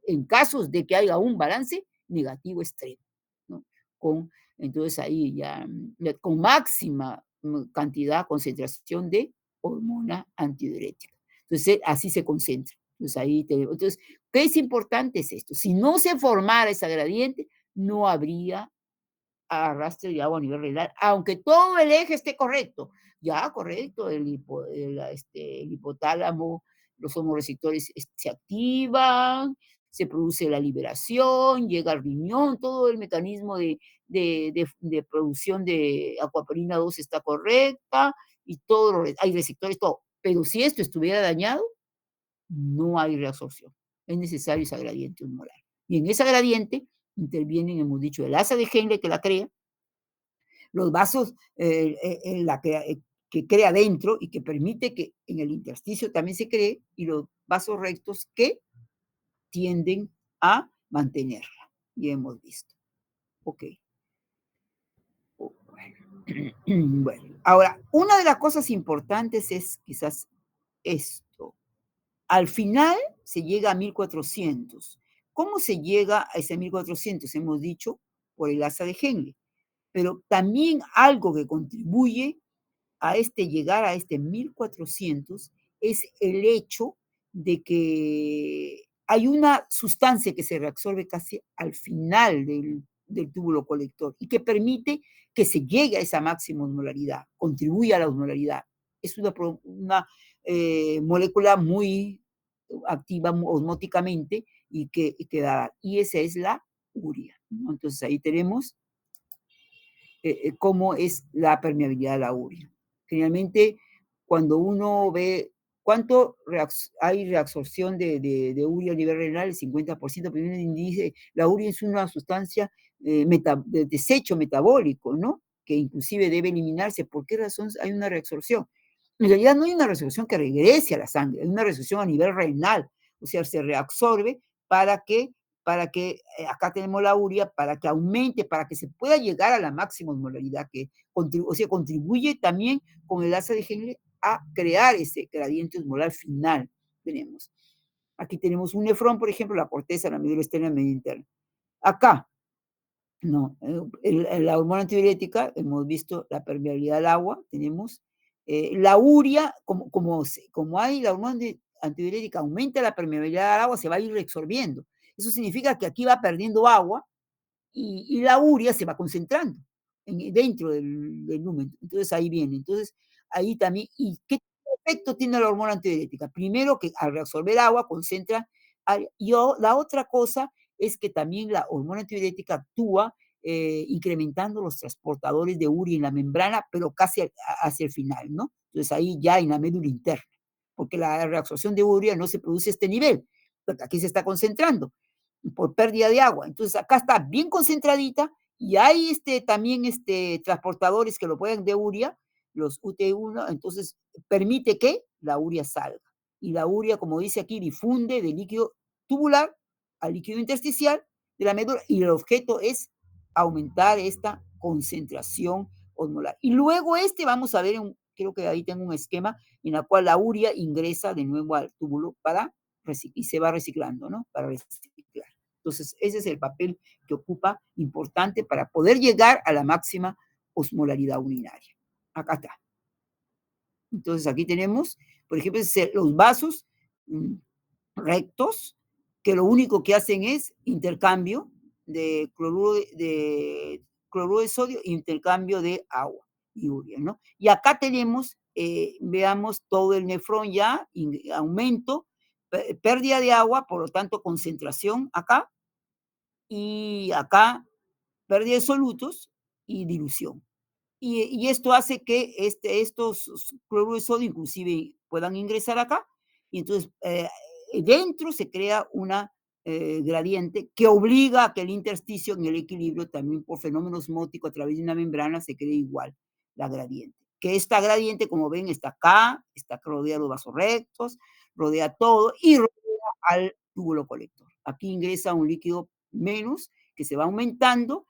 en casos de que haya un balance negativo extremo, ¿no? Entonces ahí ya, con máxima cantidad, concentración de hormona antidiurética. Entonces así se concentra. Entonces ahí entonces, ¿qué es importante? Es esto. Si no se formara esa gradiente, no habría arrastre de agua a nivel renal, aunque todo el eje esté correcto. Ya, correcto, el hipotálamo, los hormoreceptores se activan, se produce la liberación, llega al riñón, todo el mecanismo de producción de acuaporina 2 está correcta y todo, hay receptores, todo. Pero si esto estuviera dañado, no hay reabsorción. Es necesario esa gradiente osmolar. Y en esa gradiente intervienen, hemos dicho, el asa de Henle que la crea, los vasos en la que crea dentro y que permite que en el intersticio también se cree, y los vasos rectos que tienden a mantenerla. Y hemos visto. Ok. Bueno. Bueno, ahora, una de las cosas importantes es quizás esto. Al final se llega a 1400. ¿Cómo se llega a ese 1400? Hemos dicho por el asa de Henle. Pero también algo que contribuye a llegar a 1400 es el hecho de que hay una sustancia que se reabsorbe casi al final del túbulo colector y que permite que se llegue a esa máxima osmolaridad, contribuye a la osmolaridad. Es una molécula muy activa osmóticamente y que da, y esa es la urea, ¿no? Entonces ahí tenemos cómo es la permeabilidad de la urea. Generalmente, cuando uno ve cuánto hay reabsorción de urea a nivel renal, el 50%, pero dice, la urea es una sustancia de desecho metabólico, ¿no? Que inclusive debe eliminarse. ¿Por qué razón hay una reabsorción? En realidad no hay una reabsorción que regrese a la sangre, hay una reabsorción a nivel renal, o sea, se reabsorbe para que acá tenemos la urea, para que aumente, para que se pueda llegar a la máxima osmolaridad, que o sea, contribuye también con el asa de Henle a crear ese gradiente osmolar final. Aquí tenemos un nefrón, por ejemplo, la corteza, la médula externa, la médula interna. Acá, no, la hormona antidiurética, hemos visto la permeabilidad del agua, tenemos la urea, como hay la hormona antidiurética, aumenta la permeabilidad del agua, se va a ir reabsorbiendo. Eso significa que aquí va perdiendo agua y la urea se va concentrando dentro del lumen. Entonces ahí viene. Entonces ahí también, ¿y qué efecto tiene la hormona antidiurética? Primero que al reabsorber agua concentra, la otra cosa es que también la hormona antidiurética actúa incrementando los transportadores de urea en la membrana, pero casi hacia el final, ¿no? Entonces ahí ya en la médula interna, porque la reabsorción de urea no se produce a este nivel, porque aquí se está concentrando por pérdida de agua. Entonces acá está bien concentradita y hay también transportadores que lo pueden de urea, los UT1, entonces permite que la urea salga. Y la urea, como dice aquí, difunde de líquido tubular al líquido intersticial de la médula y el objeto es aumentar esta concentración osmolar. Y luego vamos a ver, creo que ahí tengo un esquema en el cual la urea ingresa de nuevo al túbulo y se va reciclando, ¿no? Para reciclar. Entonces, ese es el papel que ocupa importante para poder llegar a la máxima osmolaridad urinaria. Acá está. Entonces, aquí tenemos, por ejemplo, los vasos rectos, que lo único que hacen es intercambio de cloruro de sodio e intercambio de agua y urea, ¿no? Y acá tenemos, veamos todo el nefrón ya, aumento, pérdida de agua, por lo tanto, concentración acá, y acá pérdida de solutos y dilución. Y esto hace que estos cloruros de sodio inclusive puedan ingresar acá, y entonces dentro se crea una gradiente que obliga a que el intersticio en el equilibrio también por fenómeno osmótico a través de una membrana se cree igual la gradiente. Que esta gradiente, como ven, está acá, rodea los vasos rectos, rodea todo y rodea al túbulo colector. Aquí ingresa un líquido menos que se va aumentando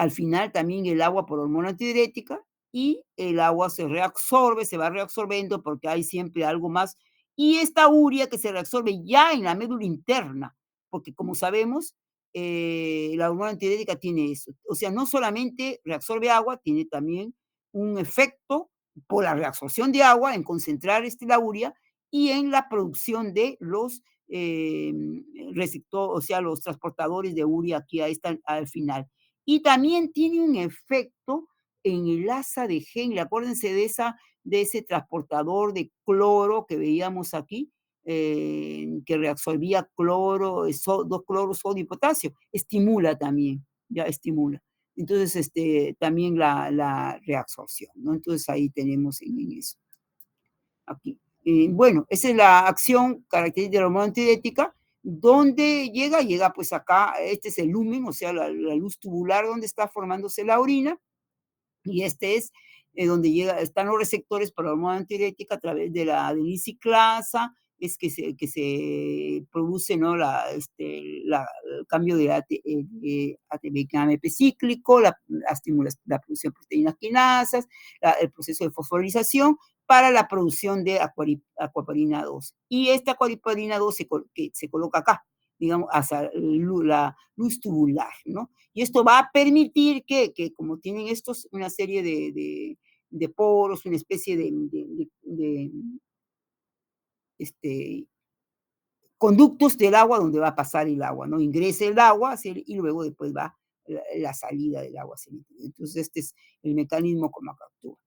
al final también el agua por hormona antidiurética y el agua se reabsorbe, se va reabsorbiendo porque hay siempre algo más. Y esta urea que se reabsorbe ya en la médula interna, porque como sabemos, la hormona antidiurética tiene eso. O sea, no solamente reabsorbe agua, tiene también un efecto por la reabsorción de agua en concentrar la urea y en la producción de los receptores, o sea, los transportadores de urea aquí a al final. Y también tiene un efecto en el asa de Henle. Acuérdense de ese transportador de cloro que veíamos aquí, que reabsorbía cloro, dos cloros, sodio y potasio. Estimula también, ya estimula. Entonces, también la reabsorción, ¿no? Entonces ahí tenemos en eso, aquí. Bueno, esa es la acción característica de la hormona antidiurética. ¿Dónde llega? Llega pues acá, este es el lumen, o sea, la luz tubular donde está formándose la orina, y este es donde están los receptores para la hormona antidiurética a través de la adenisiclasa, es que se produce, ¿no? El cambio de ATP cíclico, estimula la producción de proteínas quinasas, el proceso de fosforilación para la producción de acuaparina 2. Y esta acuaparina 2 que se coloca acá, digamos, hacia la luz tubular, ¿no? Y esto va a permitir que como tienen estos una serie de poros, una especie de este, conductos del agua donde va a pasar el agua, ¿no? Ingresa el agua y luego después va la salida del agua hacia el interior. Entonces, este es el mecanismo como actúa.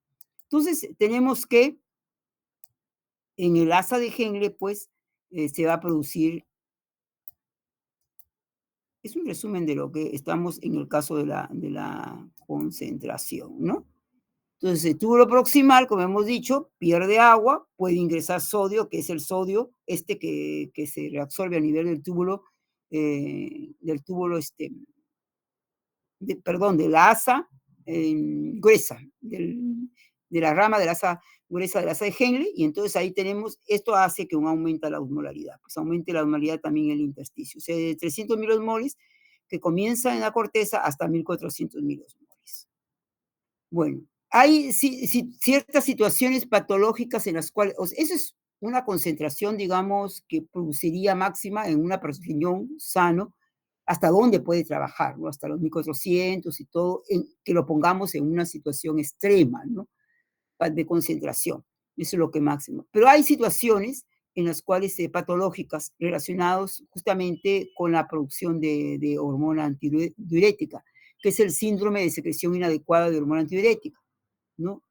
Entonces, tenemos que en el asa de Henle, pues, se va a producir, es un resumen de lo que estamos en el caso de la concentración, ¿no? Entonces, el túbulo proximal, como hemos dicho, pierde agua, puede ingresar sodio, que es el sodio, que se reabsorbe a nivel del túbulo, perdón, de la asa gruesa, de la rama de la asa gruesa de la asa de Henle, y entonces ahí tenemos, esto hace que aumenta la osmolaridad, pues aumente la osmolaridad también en el intersticio, o sea, de 300 milosmoles que comienza en la corteza hasta 1400 milosmoles. Bueno, hay ciertas situaciones patológicas en las cuales, o sea, eso es una concentración, digamos, que produciría máxima en una riñón sano, hasta dónde puede trabajar, ¿no? Hasta los 1400 y todo, que lo pongamos en una situación extrema, ¿no? De concentración. Eso es lo que máximo. Pero hay situaciones en las cuales patológicas relacionadas justamente con la producción de hormona antidiurética, que es el síndrome de secreción inadecuada de hormona antidiurética, ¿no?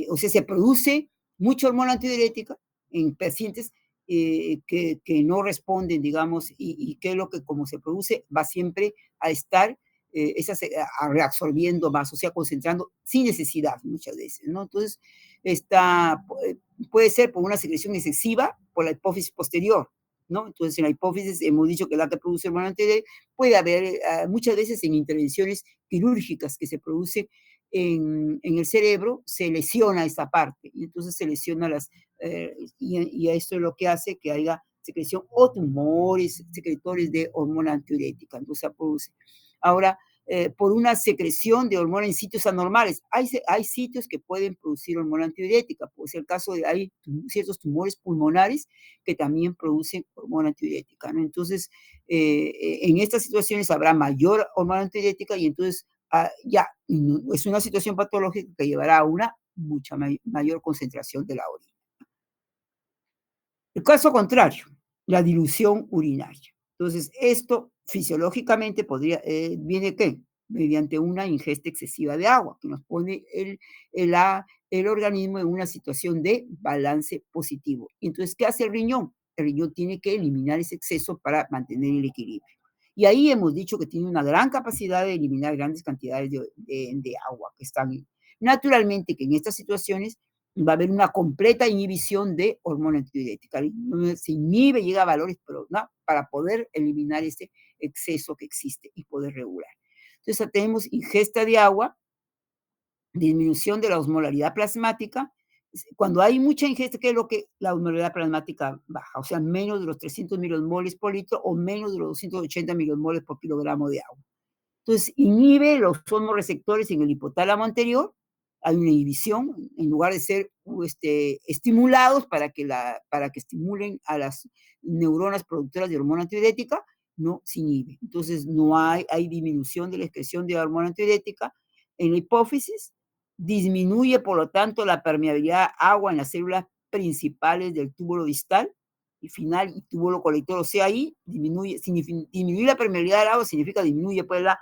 O sea, se produce mucha hormona antidiurética en pacientes que no responden, digamos, y que lo que como se produce va siempre a estar reabsorbiendo más, o sea, concentrando sin necesidad muchas veces, ¿no? Entonces, puede ser por una secreción excesiva por la hipófisis posterior, ¿no? Entonces, en la hipófisis hemos dicho que la que produce hormona antidiurética puede haber muchas veces en intervenciones quirúrgicas que se producen en el cerebro, se lesiona esa parte y entonces se lesiona y esto es lo que hace que haya secreción o tumores secretores de hormona antidiurética, entonces se produce. Ahora, por una secreción de hormona en sitios anormales. Hay sitios que pueden producir hormona antidiurética, puede ser el caso de hay ciertos tumores pulmonares que también producen hormona antidiurética, ¿no? Entonces, en estas situaciones habrá mayor hormona antidiurética y entonces ya es una situación patológica que llevará a una mucha mayor concentración de la orina. El caso contrario, la dilución urinaria. Entonces, esto fisiológicamente viene ¿qué? Mediante una ingesta excesiva de agua, que nos pone el organismo en una situación de balance positivo. Y entonces, ¿qué hace el riñón? El riñón tiene que eliminar ese exceso para mantener el equilibrio. Y ahí hemos dicho que tiene una gran capacidad de eliminar grandes cantidades de agua que están. Naturalmente que en estas situaciones va a haber una completa inhibición de hormona antidiurética. Se inhibe, llega a valores, pero no, para poder eliminar ese exceso que existe y poder regular. Entonces tenemos ingesta de agua, disminución de la osmolaridad plasmática. Cuando hay mucha ingesta, ¿qué es lo que la osmolaridad plasmática baja? O sea, menos de los 300 milosmoles por litro o menos de los 280 milosmoles por kilogramo de agua. Entonces, inhibe los somorreceptores en el hipotálamo anterior, hay una inhibición, en lugar de ser estimulados para que estimulen a las neuronas productoras de hormona antidiurética, no se inhibe. Entonces, no hay disminución de la excreción de hormona antidiurética en la hipófisis, disminuye, por lo tanto, la permeabilidad a agua en las células principales del túbulo distal y final y túbulo colector. O sea, ahí disminuir la permeabilidad del agua significa disminuye pues la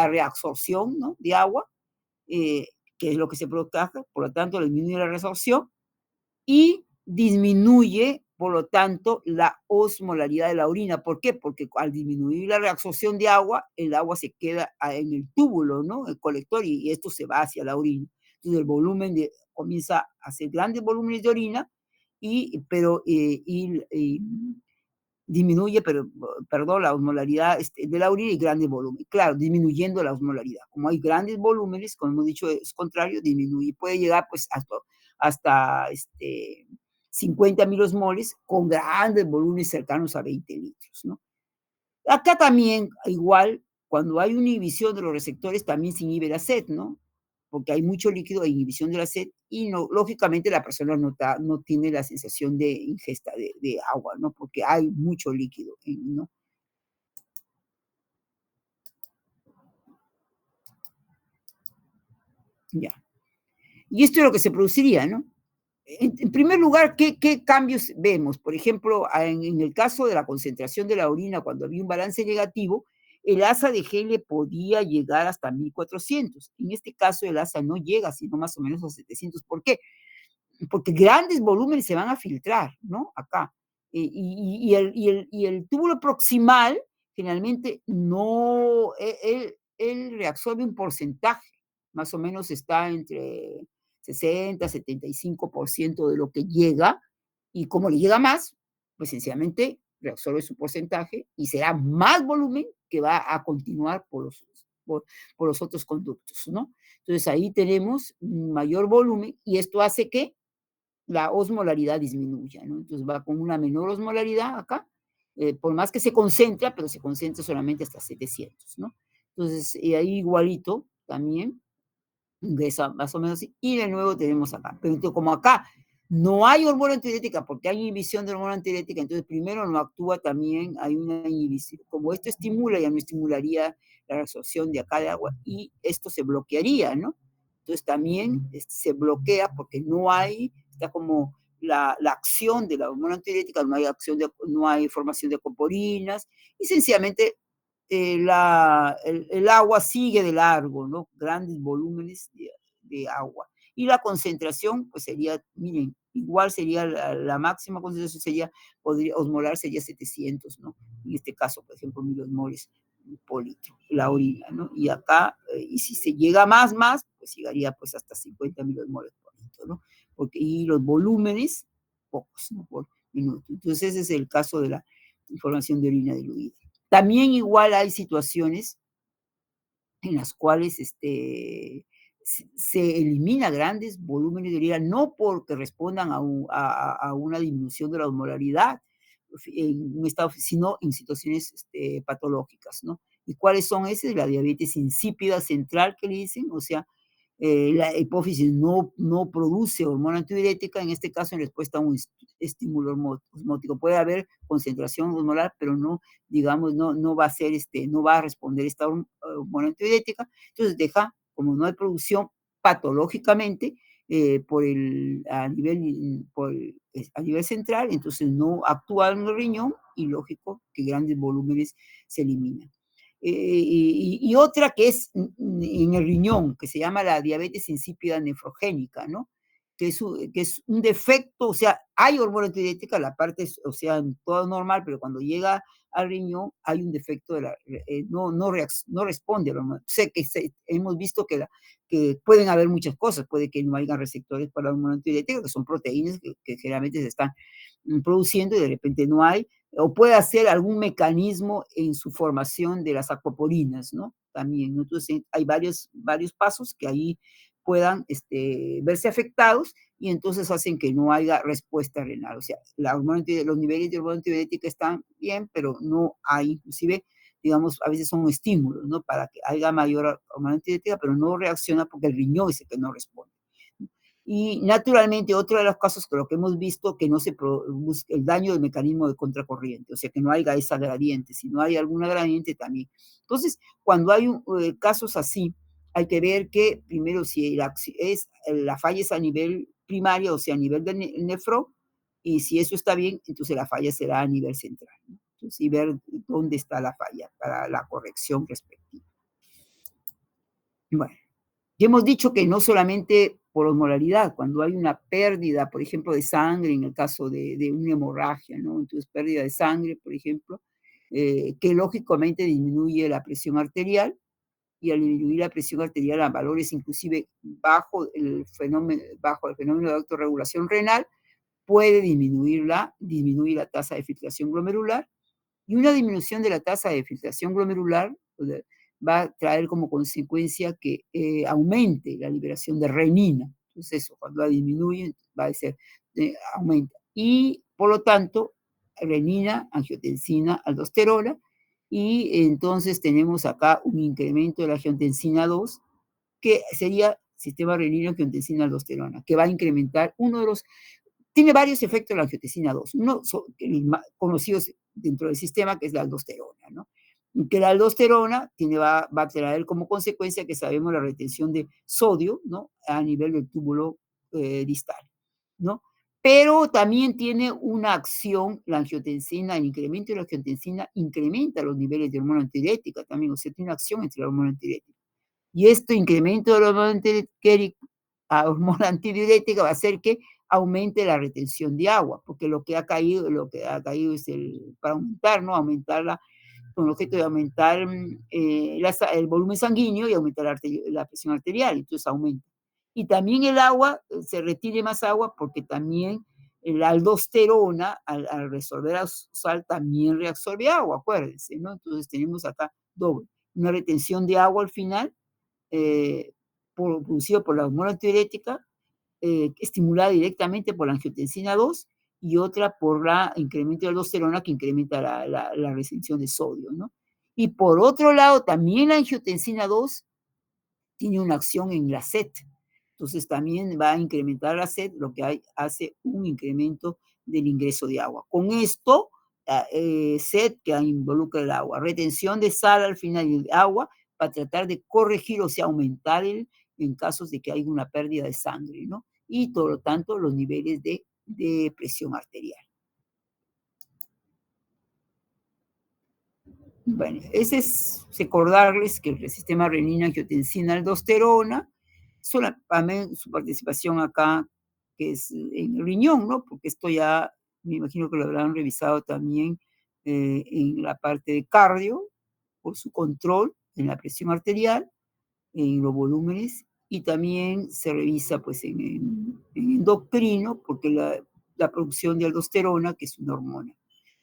reabsorción, ¿no?, de agua, que es lo que se provoca, por lo tanto, disminuye la reabsorción y disminuye, por lo tanto, la osmolaridad de la orina. ¿Por qué? Porque al disminuir la reabsorción de agua, el agua se queda en el túbulo, ¿no?, el colector, y esto se va hacia la orina. Entonces el volumen comienza a hacer grandes volúmenes de orina, y disminuye, pero, perdón, la osmolaridad de la orina y grandes volúmenes. Claro, disminuyendo la osmolaridad. Como hay grandes volúmenes, como hemos dicho, es contrario, disminuye. Puede llegar pues hasta 50 milosmoles con grandes volúmenes cercanos a 20 litros, ¿no? Acá también, igual, cuando hay una inhibición de los receptores, también se inhibe la sed, ¿no? Porque hay mucho líquido, hay inhibición de la sed, y no, lógicamente la persona no tiene la sensación de ingesta de agua, ¿no? Porque hay mucho líquido, ¿no? Ya. Y esto es lo que se produciría, ¿no? En primer lugar, ¿qué cambios vemos? Por ejemplo, en el caso de la concentración de la orina, cuando había un balance negativo, el asa de Gele podía llegar hasta 1400. En este caso, el asa no llega, sino más o menos a 700. ¿Por qué? Porque grandes volúmenes se van a filtrar, ¿no? Acá. Y el túbulo proximal generalmente no, él reabsorbe un porcentaje, más o menos está entre 60-75% de lo que llega, y como le llega más, pues sencillamente reabsorbe su porcentaje y será más volumen que va a continuar por, por los otros conductos, ¿no? Entonces ahí tenemos un mayor volumen y esto hace que la osmolaridad disminuya, ¿no? Entonces va con una menor osmolaridad acá, por más que se concentra, pero se concentra solamente hasta 700, ¿no? Entonces, ahí igualito también ingresa más o menos así, y de nuevo tenemos acá. Pero entonces, como acá no hay hormona antidiurética porque hay inhibición de hormona antidiurética, entonces primero no actúa también, hay una inhibición. Como esto estimula, ya no estimularía la reabsorción de acá de agua y esto se bloquearía, ¿no? Entonces también se bloquea porque no hay, está como la acción de la hormona antidiurética, no hay formación de coporinas y sencillamente el agua sigue de largo, ¿no? Grandes volúmenes de agua. Y la concentración, pues sería, miren, igual sería la máxima concentración, osmolar sería 700, ¿no? En este caso, por ejemplo, milosmoles por litro, la orina, ¿no? Y acá, y si se llega más, pues llegaría pues hasta 50 milosmoles por litro, ¿no? Y los volúmenes, pocos, ¿no? Por minuto. Entonces, ese es el caso de la información de orina diluida. También igual hay situaciones en las cuales se elimina grandes volúmenes de orina, no porque respondan a una disminución de la osmolaridad en un estado, sino en situaciones patológicas, ¿no? ¿Y cuáles son esas? La diabetes insípida central que le dicen, o sea, la hipófisis no produce hormona antidiurética, en este caso en respuesta a un estímulo osmótico. Puede haber concentración osmolar, pero no, digamos, no va a ser, no va a responder esta hormona antidiurética. Entonces deja, como no hay producción patológicamente, a nivel central, entonces no actúa en el riñón y lógico que grandes volúmenes se eliminan. Y otra que es en el riñón, que se llama la diabetes insípida nefrogénica, ¿no? Que es un defecto, o sea, hay hormona antidiurética, la parte, o sea, todo normal, pero cuando llega al riñón hay un defecto no responde a la hormona. Sé que hemos visto que pueden haber muchas cosas, puede que no haya receptores para la hormona antidiurética, que son proteínas que generalmente se están produciendo y de repente no hay, o puede hacer algún mecanismo en su formación de las acuaporinas, ¿no? También, ¿no? Entonces hay varios pasos que ahí puedan verse afectados y entonces hacen que no haya respuesta renal. O sea, los niveles de hormona antidiurética están bien, pero no hay, inclusive digamos, a veces son estímulos, ¿no? Para que haya mayor hormona antidiurética, pero no reacciona porque el riñón es el que no responde. Y naturalmente, otro de los casos que lo que hemos visto, que no se produce el daño del mecanismo de contracorriente, o sea, que no haya esa gradiente, si no hay alguna gradiente también. Entonces, cuando hay casos así, hay que ver que primero si la falla es a nivel primario, o sea, a nivel del nefro, y si eso está bien, entonces la falla será a nivel central, ¿no? Entonces, y ver dónde está la falla para la corrección respectiva. Bueno. Ya hemos dicho que no solamente por osmolaridad, cuando hay una pérdida, por ejemplo, de sangre, en el caso de una hemorragia, ¿no? Entonces, pérdida de sangre, por ejemplo, que lógicamente disminuye la presión arterial, y al disminuir la presión arterial a valores inclusive bajo el fenómeno de autorregulación renal, puede disminuir la tasa de filtración glomerular, y una disminución de la tasa de filtración glomerular va a traer como consecuencia que aumente la liberación de renina. Entonces eso, cuando la disminuye, va a ser, aumenta. Y por lo tanto, renina, angiotensina, aldosterona, y entonces tenemos acá un incremento de la angiotensina 2, que sería sistema renina-angiotensina-aldosterona, que va a incrementar uno de los tiene varios efectos la angiotensina 2. Uno conocidos dentro del sistema, que es la aldosterona, ¿no? Que la aldosterona va a traer como consecuencia que sabemos la retención de sodio, ¿no? A nivel del túbulo distal, ¿no? Pero también tiene una acción, la angiotensina, el incremento de la angiotensina incrementa los niveles de hormona antidiurética también, o sea, tiene una acción entre la hormona antidiurética. Y este incremento de la hormona antidiurética va a hacer que aumente la retención de agua, porque lo que ha caído es para aumentar, ¿no? Aumentar con el objeto de aumentar el volumen sanguíneo y aumentar la presión arterial, entonces aumenta. Y también el agua, se retiene más agua porque también la aldosterona, al resolver a sal, también reabsorbe agua, acuérdense, ¿no? Entonces tenemos acá doble, una retención de agua al final, eh, producido por la hormona antidiurética, estimulada directamente por la angiotensina 2 y otra por la incremento de aldosterona que incrementa la retención de sodio, ¿no? Y por otro lado, también la angiotensina 2 tiene una acción en la sed. Entonces también va a incrementar la sed, lo que hace un incremento del ingreso de agua. Con esto, sed que involucra el agua, retención de sal al final y de agua para tratar de corregir, o sea, aumentar en casos de que haya una pérdida de sangre, ¿no? Y por lo tanto los niveles de presión arterial. Bueno, ese es recordarles que el sistema renina-angiotensina-aldosterona, solamente su participación acá, que es en el riñón, ¿no? Porque esto ya me imagino que lo habrán revisado también en la parte de cardio, por su control en la presión arterial, en los volúmenes, y también se revisa pues en endocrino, porque la producción de aldosterona, que es una hormona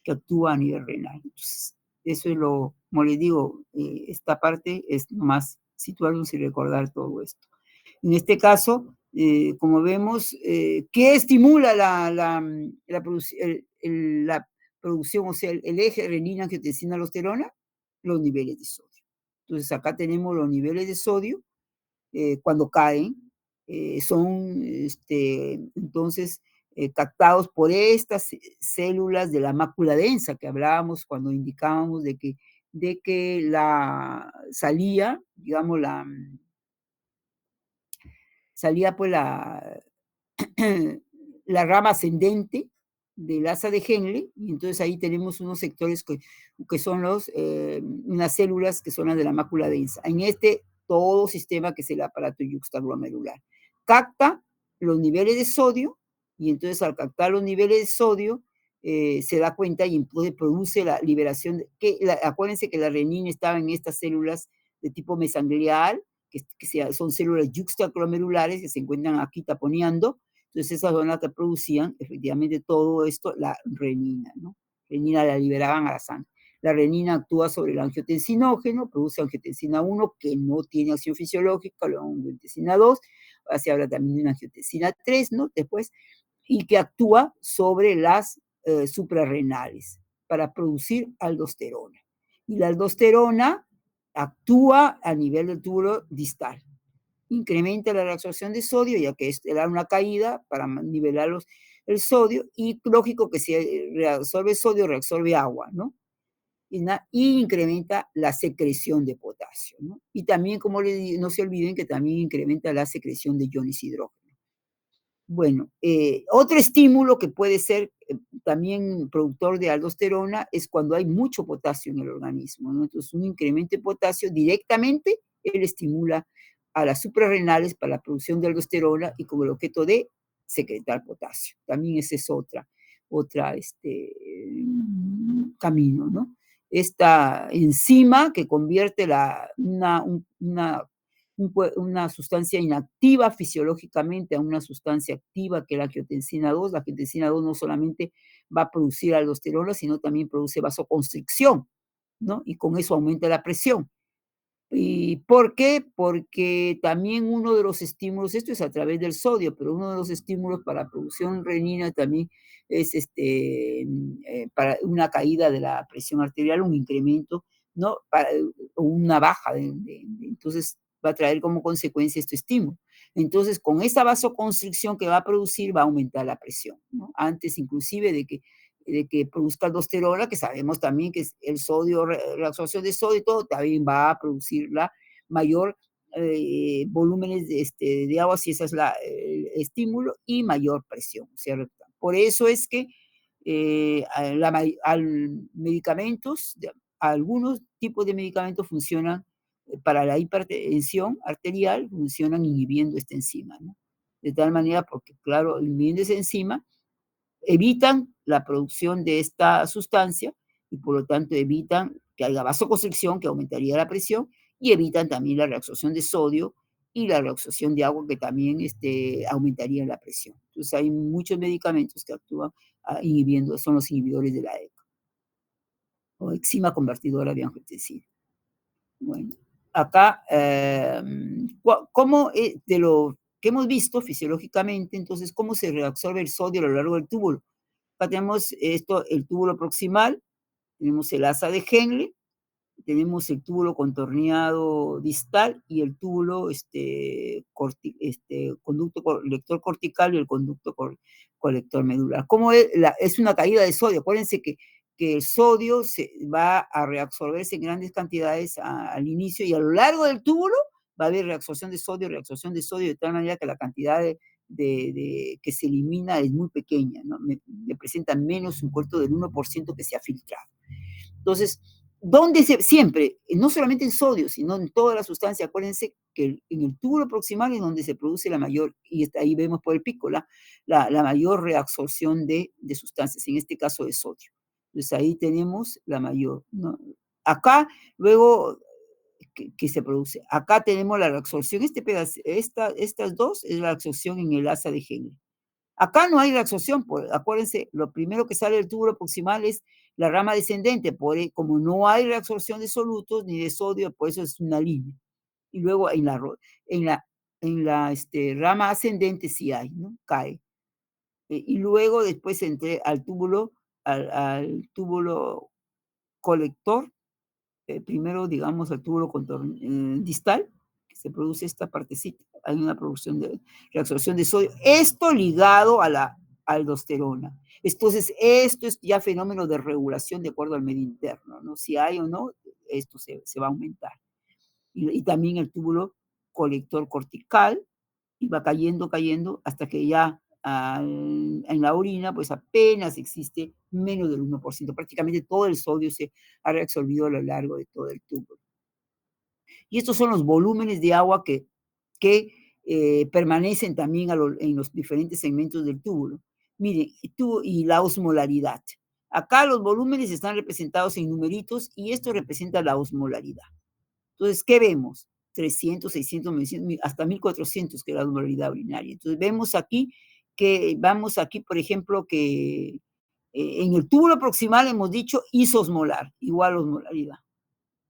que actúa a nivel renal. Entonces, eso es como les digo, esta parte es más situarnos y recordar todo esto. En este caso, como vemos, ¿qué estimula la producción, o sea, el eje renina-angiotensina-aldosterona? Los niveles de sodio. Entonces, acá tenemos los niveles de sodio cuando caen, son entonces captados por estas células de la mácula densa que hablábamos cuando indicábamos de que salía, digamos, salía pues la rama ascendente del asa de Henle, y entonces ahí tenemos unos sectores que son unas células que son las de la mácula densa. En todo sistema que es el aparato yuxtaglomerular. Capta los niveles de sodio, y entonces al captar los niveles de sodio, se da cuenta y entonces produce la liberación, acuérdense que la renina estaba en estas células de tipo mesanglial, son células yuxtaglomerulares que se encuentran aquí taponeando. Entonces esas son las que producían efectivamente todo esto, la renina, ¿no? Renina la liberaban a la sangre. La renina actúa sobre el angiotensinógeno, produce angiotensina 1 que no tiene acción fisiológica, la angiotensina 2, se habla también de una angiotensina 3, ¿no? Después, y que actúa sobre las suprarrenales para producir aldosterona. Y la aldosterona actúa a nivel del túbulo distal. Incrementa la reabsorción de sodio, ya que da una caída para nivelar el sodio, y lógico que si reabsorbe sodio, reabsorbe agua, ¿no? Y incrementa la secreción de potasio, ¿no? Y también, como no se olviden que también incrementa la secreción de iones hidrógeno. Bueno, otro estímulo que puede ser también productor de aldosterona es cuando hay mucho potasio en el organismo, ¿no? Entonces, un incremento de potasio directamente, él estimula a las suprarrenales para la producción de aldosterona y con el objeto de secretar potasio. También ese es otra camino, ¿no? Esta enzima que convierte una sustancia inactiva fisiológicamente a una sustancia activa que es la angiotensina 2. La angiotensina 2 no solamente va a producir aldosterona, sino también produce vasoconstricción, ¿no? Y con eso aumenta la presión. ¿Y por qué? Porque también uno de los estímulos, esto es a través del sodio, pero uno de los estímulos para la producción renina también es para una caída de la presión arterial, un incremento, ¿no? O una baja. Entonces va a traer como consecuencia este estímulo. Entonces, con esa vasoconstricción que va a producir, va a aumentar la presión, ¿no? Antes inclusive de que produzca aldosterona, que sabemos también que el sodio, la absorción de sodio y todo, también va a producir la mayor volúmenes de agua, si ese es el estímulo, y mayor presión, ¿cierto? Por eso es que medicamentos, algunos tipos de medicamentos funcionan para la hipertensión arterial, funcionan inhibiendo esta enzima, ¿no? De tal manera, porque claro, inhibiendo esa enzima, evitan la producción de esta sustancia y por lo tanto evitan que haya vasoconstricción, que aumentaría la presión, y evitan también la reabsorción de sodio y la reabsorción de agua, que también aumentaría la presión. Entonces hay muchos medicamentos que actúan inhibiendo, son los inhibidores de la ECA, o enzima convertidora de angiotensina. Bueno, acá, ¿cómo de lo que hemos visto fisiológicamente, entonces, cómo se reabsorbe el sodio a lo largo del túbulo? Acá tenemos el túbulo proximal, tenemos el asa de Henle, tenemos el túbulo contorneado distal y el túbulo, conducto colector cortical y el conducto colector medular. ¿Cómo es? Es una caída de sodio. Acuérdense que el sodio se va a reabsorberse en grandes cantidades al inicio, y a lo largo del túbulo va a haber reabsorción de sodio, de tal manera que la cantidad que se elimina es muy pequeña, ¿no? Representa menos un cuarto del 1% que se ha filtrado. Entonces, siempre, no solamente en sodio, sino en toda la sustancia, acuérdense que en el túbulo proximal es donde se produce la mayor, y ahí vemos por el pico, la mayor reabsorción de sustancias, en este caso de sodio. Entonces ahí tenemos la mayor, ¿no? Acá, luego, que se produce. Acá tenemos la reabsorción, estas dos es la absorción en el asa de Henle. Acá no hay reabsorción, acuérdense, lo primero que sale del túbulo proximal es la rama descendente, como no hay reabsorción de solutos ni de sodio, por eso es una línea. Y luego en la, rama ascendente sí hay, ¿no? Cae. Y luego después entré al túbulo colector, primero, digamos, al túbulo distal, que se produce esta partecita, hay una producción de reabsorción de sodio, esto ligado a la aldosterona. Entonces, esto es ya fenómeno de regulación de acuerdo al medio interno, ¿no? Si hay o no, esto se va a aumentar. Y también el túbulo colector cortical, y va cayendo, hasta que ya en la orina, pues apenas existe menos del 1%. Prácticamente todo el sodio se ha reabsorbido a lo largo de todo el tubo. Y estos son los volúmenes de agua que permanecen también en los diferentes segmentos del túbulo. Miren, y la osmolaridad. Acá los volúmenes están representados en numeritos y esto representa la osmolaridad. Entonces, ¿qué vemos? 300, 600, 900, hasta 1400, que es la osmolaridad urinaria. Entonces, vamos aquí, por ejemplo, que en el túbulo proximal hemos dicho isosmolar, igual osmolaridad.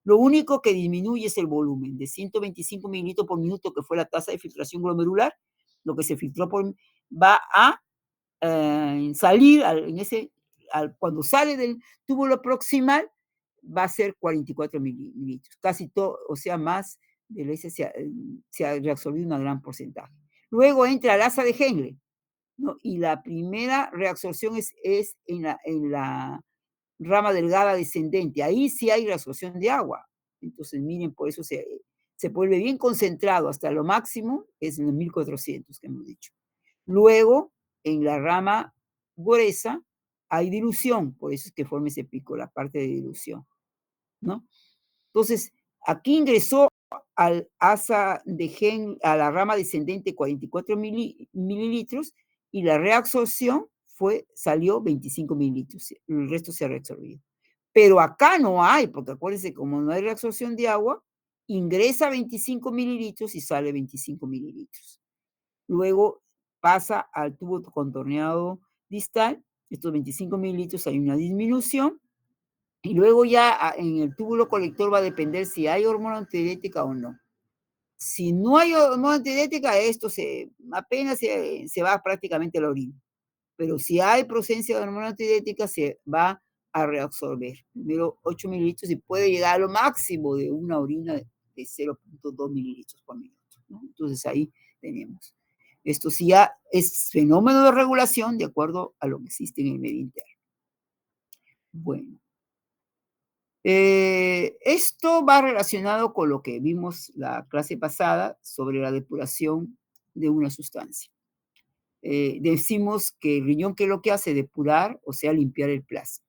Lo único que disminuye es el volumen, de 125 mililitros por minuto, que fue la tasa de filtración glomerular. Lo que se filtró va a salir cuando sale del túbulo proximal, va a ser 44 mililitros, casi todo, o sea, más del ese se ha reabsorbido un gran porcentaje. Luego entra el asa de Henle, ¿no? Y la primera reabsorción es en la rama delgada descendente. Ahí sí hay reabsorción de agua. Entonces, miren, por eso se vuelve bien concentrado hasta lo máximo, es en los 1400 que hemos dicho. Luego, en la rama gruesa hay dilución, por eso es que forma ese pico, la parte de dilución, ¿no? Entonces, aquí ingresó al asa de a la rama descendente 44 mililitros y la reabsorción salió 25 mililitros, el resto se ha reabsorbido. Pero acá no hay, porque acuérdense, como no hay reabsorción de agua, ingresa 25 mililitros y sale 25 mililitros. Luego pasa al tubo contorneado distal, estos 25 mililitros hay una disminución, y luego ya en el túbulo colector va a depender si hay hormona antidiurética o no. Si no hay hormona antidiurética, esto apenas se va prácticamente a la orina. Pero si hay presencia de hormona antidiurética, se va a reabsorber. Primero 8 mililitros y puede llegar a lo máximo de una orina de 0.2 mililitros por minuto, ¿no? Entonces ahí tenemos. Esto sí ya es fenómeno de regulación de acuerdo a lo que existe en el medio interno. Bueno. Esto va relacionado con lo que vimos la clase pasada sobre la depuración de una sustancia. Decimos que el riñón, ¿qué es lo que hace? Depurar, o sea, limpiar el plasma.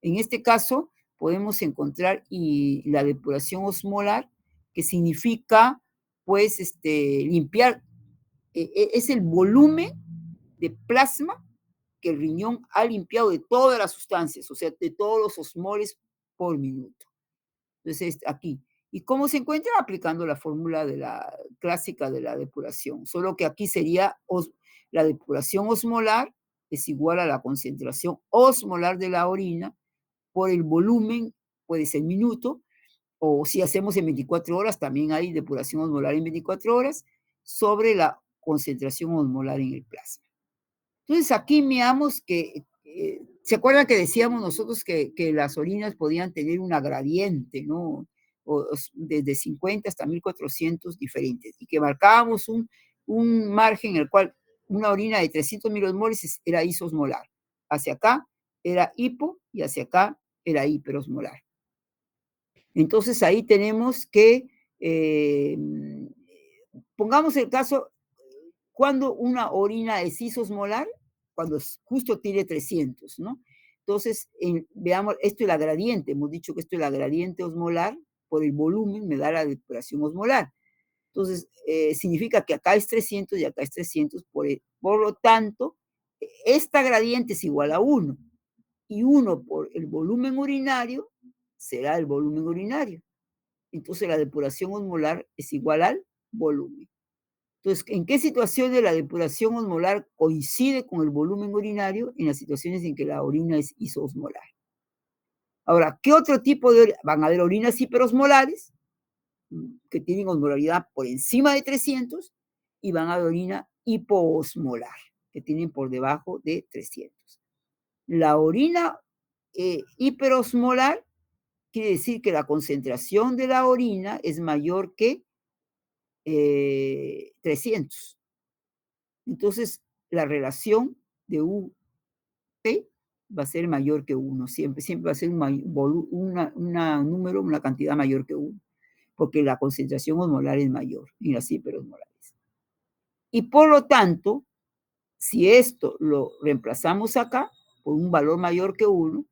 En este caso, podemos encontrar la depuración osmolar, que significa, pues, limpiar, es el volumen de plasma que el riñón ha limpiado de todas las sustancias, o sea, de todos los osmoles por minuto. Entonces, aquí. ¿Y cómo se encuentra? Aplicando la fórmula de la clásica de la depuración, solo que aquí sería la depuración osmolar es igual a la concentración osmolar de la orina por el volumen, puede ser minuto, o si hacemos en 24 horas, también hay depuración osmolar en 24 horas, sobre la concentración osmolar en el plasma. Entonces aquí veamos que, ¿se acuerdan que decíamos nosotros que las orinas podían tener una gradiente, ¿no? Desde 50 hasta 1400 diferentes, y que marcábamos un margen en el cual una orina de 300 milosmoles era isosmolar. Hacia acá era hipo y hacia acá era hiperosmolar. Entonces ahí tenemos que, pongamos el caso, cuando una orina es isosmolar, cuando justo tiene 300, ¿no? Entonces, veamos, esto es la gradiente, hemos dicho que esto es la gradiente osmolar, por el volumen me da la depuración osmolar. Entonces, significa que acá es 300 y acá es 300, por lo tanto, esta gradiente es igual a 1, y 1 por el volumen urinario será el volumen urinario. Entonces, la depuración osmolar es igual al volumen. Entonces, ¿en qué situaciones la depuración osmolar coincide con el volumen urinario? En las situaciones en que la orina es isosmolar. Ahora, ¿qué otro tipo de orina? Van a haber orinas hiperosmolares, que tienen osmolaridad por encima de 300, y van a haber orina hipoosmolar, que tienen por debajo de 300. La orina hiperosmolar quiere decir que la concentración de la orina es mayor que 300. Entonces, la relación de UP va a ser mayor que 1, siempre va a ser una cantidad mayor que 1, porque la concentración osmolar es mayor en las hiperosmolares. Y por lo tanto, si esto lo reemplazamos acá por un valor mayor que 1,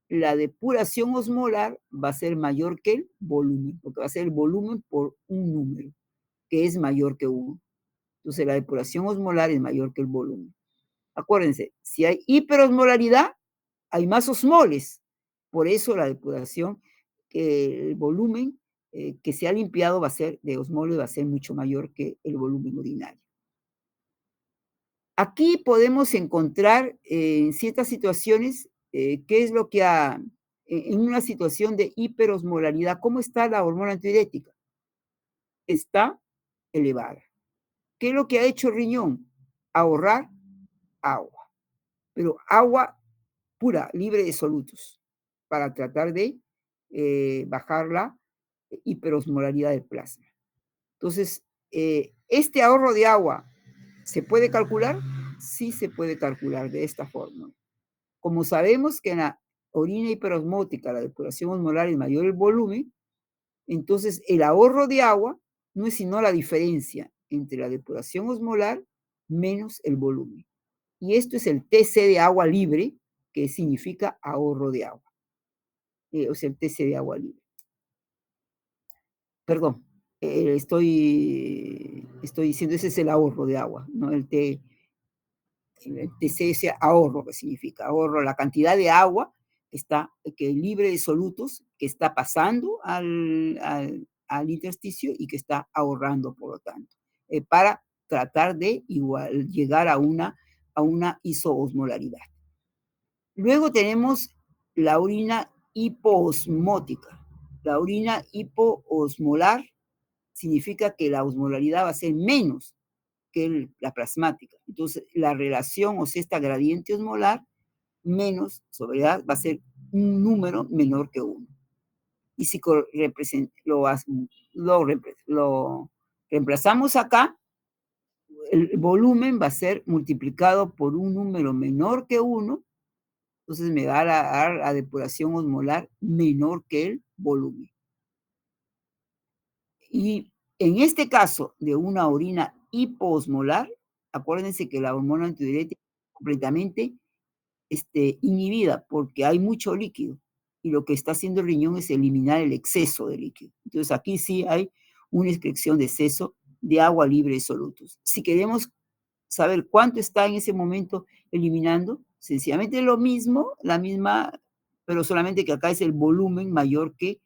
la depuración osmolar va a ser mayor que el volumen, porque va a ser el volumen por un número, que es mayor que 1. Entonces, la depuración osmolar es mayor que el volumen. Acuérdense, si hay hiperosmolaridad, hay más osmoles. Por eso la depuración, el volumen que se ha limpiado va a ser de osmoles, va a ser mucho mayor que el volumen urinario. Aquí podemos encontrar en ciertas situaciones qué es lo que en una situación de hiperosmolaridad, ¿cómo está la hormona antidiurética? Está elevada. ¿Qué es lo que ha hecho el riñón? Ahorrar agua, pero agua pura, libre de solutos, para tratar de bajar la hiperosmolaridad del plasma. Entonces, ¿este ahorro de agua se puede calcular? Sí se puede calcular de esta forma. Como sabemos que en la orina hiperosmótica la depuración osmolar es mayor el volumen, entonces el ahorro de agua no es sino la diferencia entre la depuración osmolar menos el volumen. Y esto es el TC de agua libre, que significa ahorro de agua. O sea, el TC de agua libre. Perdón, estoy diciendo ese es el ahorro de agua, ¿no? El TC es ahorro, que significa ahorro, la cantidad de agua que libre de solutos, que está pasando al intersticio y que está ahorrando, por lo tanto, para tratar de llegar a una isoosmolaridad. Luego tenemos la orina hipoosmótica. La orina hipoosmolar significa que la osmolaridad va a ser menos que la plasmática. Entonces, la relación, o sea, esta gradiente osmolar, menos sobre A va a ser un número menor que 1. Y si lo reemplazamos acá, el volumen va a ser multiplicado por un número menor que 1, entonces me va a dar la depuración osmolar menor que el volumen. Y en este caso de una orina hipoosmolar, acuérdense que la hormona antidiurética es completamente inhibida porque hay mucho líquido y lo que está haciendo el riñón es eliminar el exceso de líquido. Entonces aquí sí hay una excreción de exceso de agua libre de solutos. Si queremos saber cuánto está en ese momento eliminando, sencillamente lo mismo, la misma, pero solamente que acá es el volumen mayor que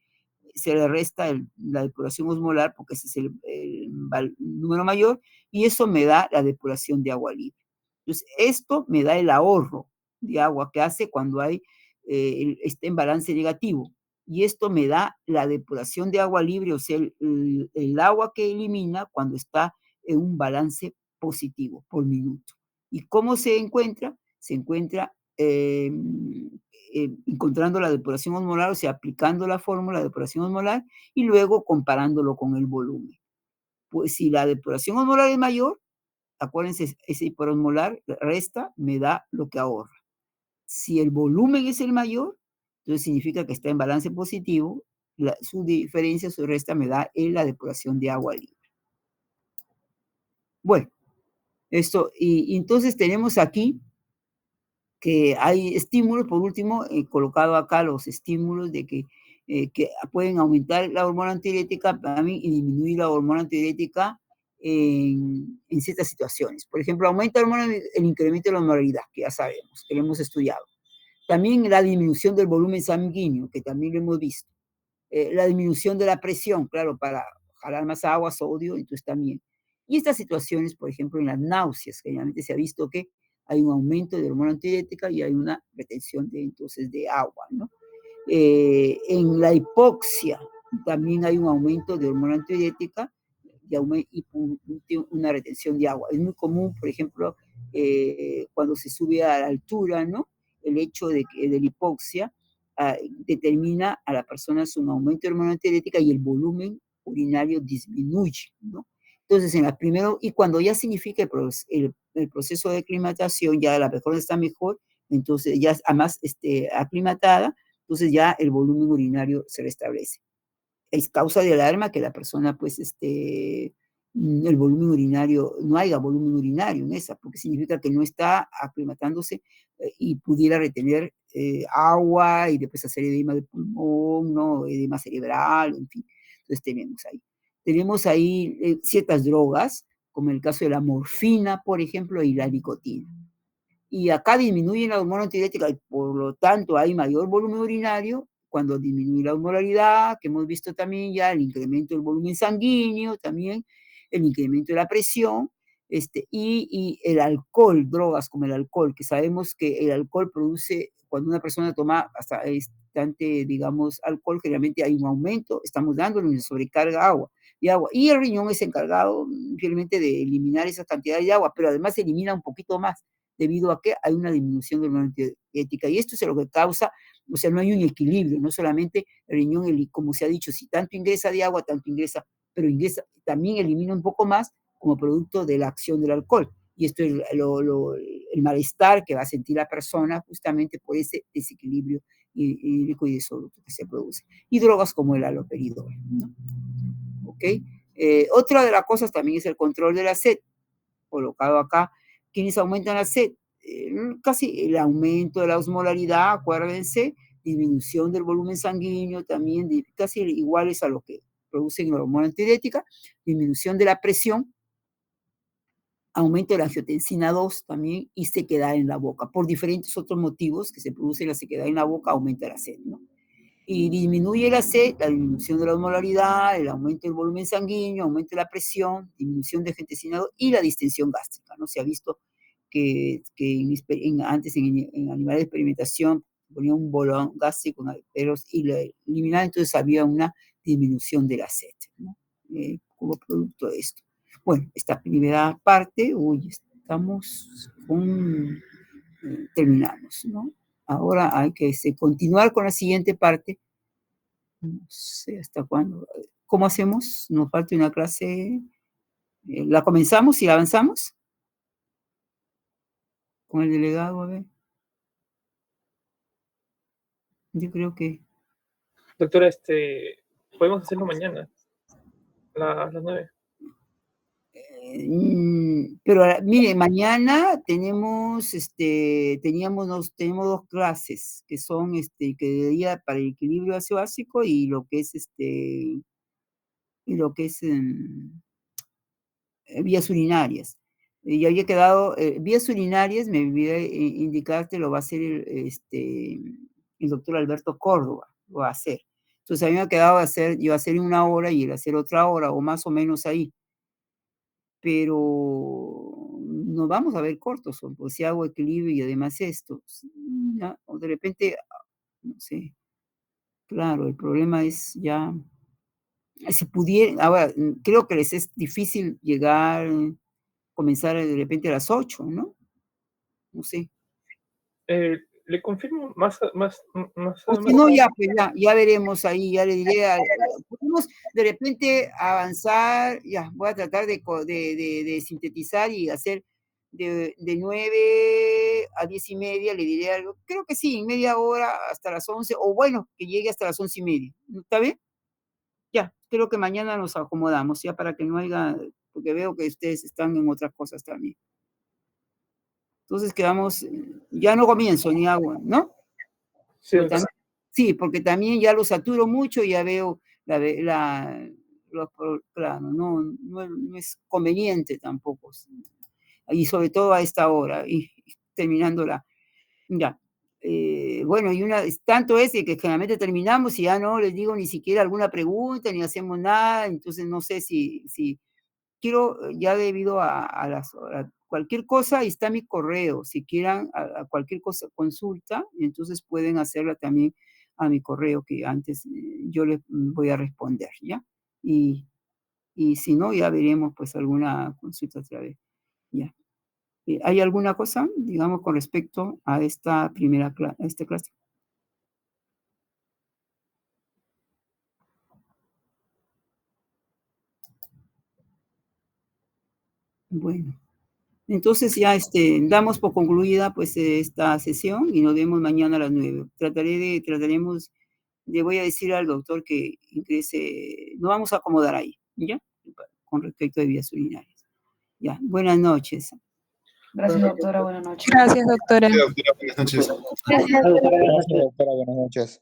se le resta la depuración osmolar porque ese es el número mayor y eso me da la depuración de agua libre. Entonces, esto me da el ahorro de agua que hace cuando está en balance negativo. Y esto me da la depuración de agua libre, o sea, el agua que elimina cuando está en un balance positivo por minuto. ¿Y cómo se encuentra? Se encuentra encontrando la depuración osmolar, o sea, aplicando la fórmula de depuración osmolar y luego comparándolo con el volumen. Pues si la depuración osmolar es mayor, acuérdense, ese hiperosmolar resta, me da lo que ahorra. Si el volumen es el mayor, entonces significa que está en balance positivo, su diferencia, su resta me da la depuración de agua libre. Bueno, esto, y entonces tenemos aquí que hay estímulos, por último, he colocado acá los estímulos de que pueden aumentar la hormona antidiurética y disminuir la hormona antidiurética en ciertas situaciones. Por ejemplo, aumenta el incremento de la osmolaridad, que ya sabemos, que lo hemos estudiado. También la disminución del volumen sanguíneo, que también lo hemos visto. La disminución de la presión, claro, para jalar más agua, sodio, entonces también. Y estas situaciones, por ejemplo, en las náuseas, generalmente se ha visto que hay un aumento de hormona antidiurética y hay una retención entonces de agua, ¿no? En la hipoxia también hay un aumento de hormona antidiurética y una retención de agua. Es muy común, por ejemplo, cuando se sube a la altura, ¿no? El hecho de la hipoxia determina a la persona un aumento de hormona antidiurética y el volumen urinario disminuye, ¿no? Entonces, y cuando ya significa el proceso de aclimatación, ya la persona está mejor, entonces ya además aclimatada, entonces ya el volumen urinario se restablece. Es causa de alarma que la persona, pues, el volumen urinario, no haya volumen urinario en esa, porque significa que no está aclimatándose y pudiera retener agua y después hacer edema de pulmón, ¿no? Edema cerebral, en fin. Entonces tenemos ahí ciertas drogas, como el caso de la morfina, por ejemplo, y la nicotina. Y acá disminuye la hormona antidiurética y por lo tanto hay mayor volumen urinario cuando disminuye la osmolaridad, que hemos visto también ya el incremento del volumen sanguíneo, también el incremento de la presión, y el alcohol, drogas como el alcohol, que sabemos que el alcohol produce, cuando una persona toma bastante, digamos, alcohol, generalmente hay un aumento, estamos dándole una sobrecarga de agua, y el riñón es encargado realmente de eliminar esa cantidad de agua, pero además elimina un poquito más debido a que hay una disminución de la hormona antidiurética. Y esto es lo que causa O sea, no hay un equilibrio, no solamente el riñón, como se ha dicho, si tanto ingresa de agua, tanto ingresa, pero ingresa, también elimina un poco más como producto de la acción del alcohol. Y esto es el malestar que va a sentir la persona justamente por ese desequilibrio hídrico y disoluto que se produce. Y drogas como el haloperidol, ¿no? ¿Ok? Otra de las cosas también es el control de la sed, colocado acá. ¿Quiénes aumentan la sed? Casi el aumento de la osmolaridad, acuérdense, disminución del volumen sanguíneo también, casi iguales a lo que producen la hormona antidiurética, disminución de la presión, aumento de la angiotensina 2 también y sequedad en la boca. Por diferentes otros motivos que se produce la sequedad en la boca, aumenta la sed, ¿no? Y disminuye la sed, la disminución de la osmolaridad, el aumento del volumen sanguíneo, aumento de la presión, disminución de angiotensina 2 y la distensión gástrica, ¿no? Se ha visto que antes en animales de experimentación ponía un bolón gástrico y lo eliminaban, entonces había una disminución de la sed, ¿no? Como producto de esto. Bueno, esta primera parte, estamos terminamos, ¿no? Ahora hay que continuar con la siguiente parte. No sé hasta cuándo. ¿Cómo hacemos? Nos falta una clase. ¿La comenzamos y la avanzamos? Con el delegado, a ver. Yo creo que... Doctora, podemos hacerlo mañana, a las 9. Pero mire, mañana tenemos dos clases que son que de día para el equilibrio ácido básico y lo que es vías urinarias. Yo había quedado, vías urinarias, me olvidé indicarte, lo va a hacer el doctor Alberto Córdoba, lo va a hacer. Entonces a mí me ha quedado yo hacer 1 hora y él hacer otra hora, o más o menos ahí. Pero nos vamos a ver cortos, pues si hago equilibrio y además esto, ¿ya? O de repente, no sé, claro, el problema es ya, si pudiera, ahora, creo que les es difícil comenzar de repente a las 8, ¿no? No sé. Le confirmo más. O si no, ya, pues ya veremos ahí, ya le diré, podemos de repente avanzar, ya, voy a tratar de sintetizar y hacer de 9 a 10:30, le diré algo, creo que sí, en media hora hasta las 11, o bueno, que llegue hasta las 11:30, ¿está bien? Ya, creo que mañana nos acomodamos, ya para que no haya, porque veo que ustedes están en otras cosas también. Entonces quedamos, ya no comienzo ni hago, ¿no? Sí, sí, porque también ya lo saturo mucho y ya veo claro, no es conveniente tampoco. Y sobre todo a esta hora, y terminándola. Ya. Bueno, tanto es de que generalmente terminamos y ya no les digo ni siquiera alguna pregunta, ni hacemos nada, entonces no sé si quiero, ya debido a cualquier cosa, ahí está mi correo, si quieran a cualquier cosa, consulta, entonces pueden hacerla también a mi correo, que antes yo les voy a responder, ¿ya? Y si no, ya veremos pues alguna consulta otra vez, ¿ya? ¿Hay alguna cosa, digamos, con respecto a esta clase? Bueno. Entonces ya damos por concluida pues esta sesión y nos vemos mañana a las 9. Le voy a decir al doctor que ingrese, nos vamos a acomodar ahí, ¿ya? Con respecto de vías urinarias. Ya, buenas noches. Gracias, doctora, buenas noches. Gracias, doctora. Buenas noches. Gracias, doctora. Buenas noches.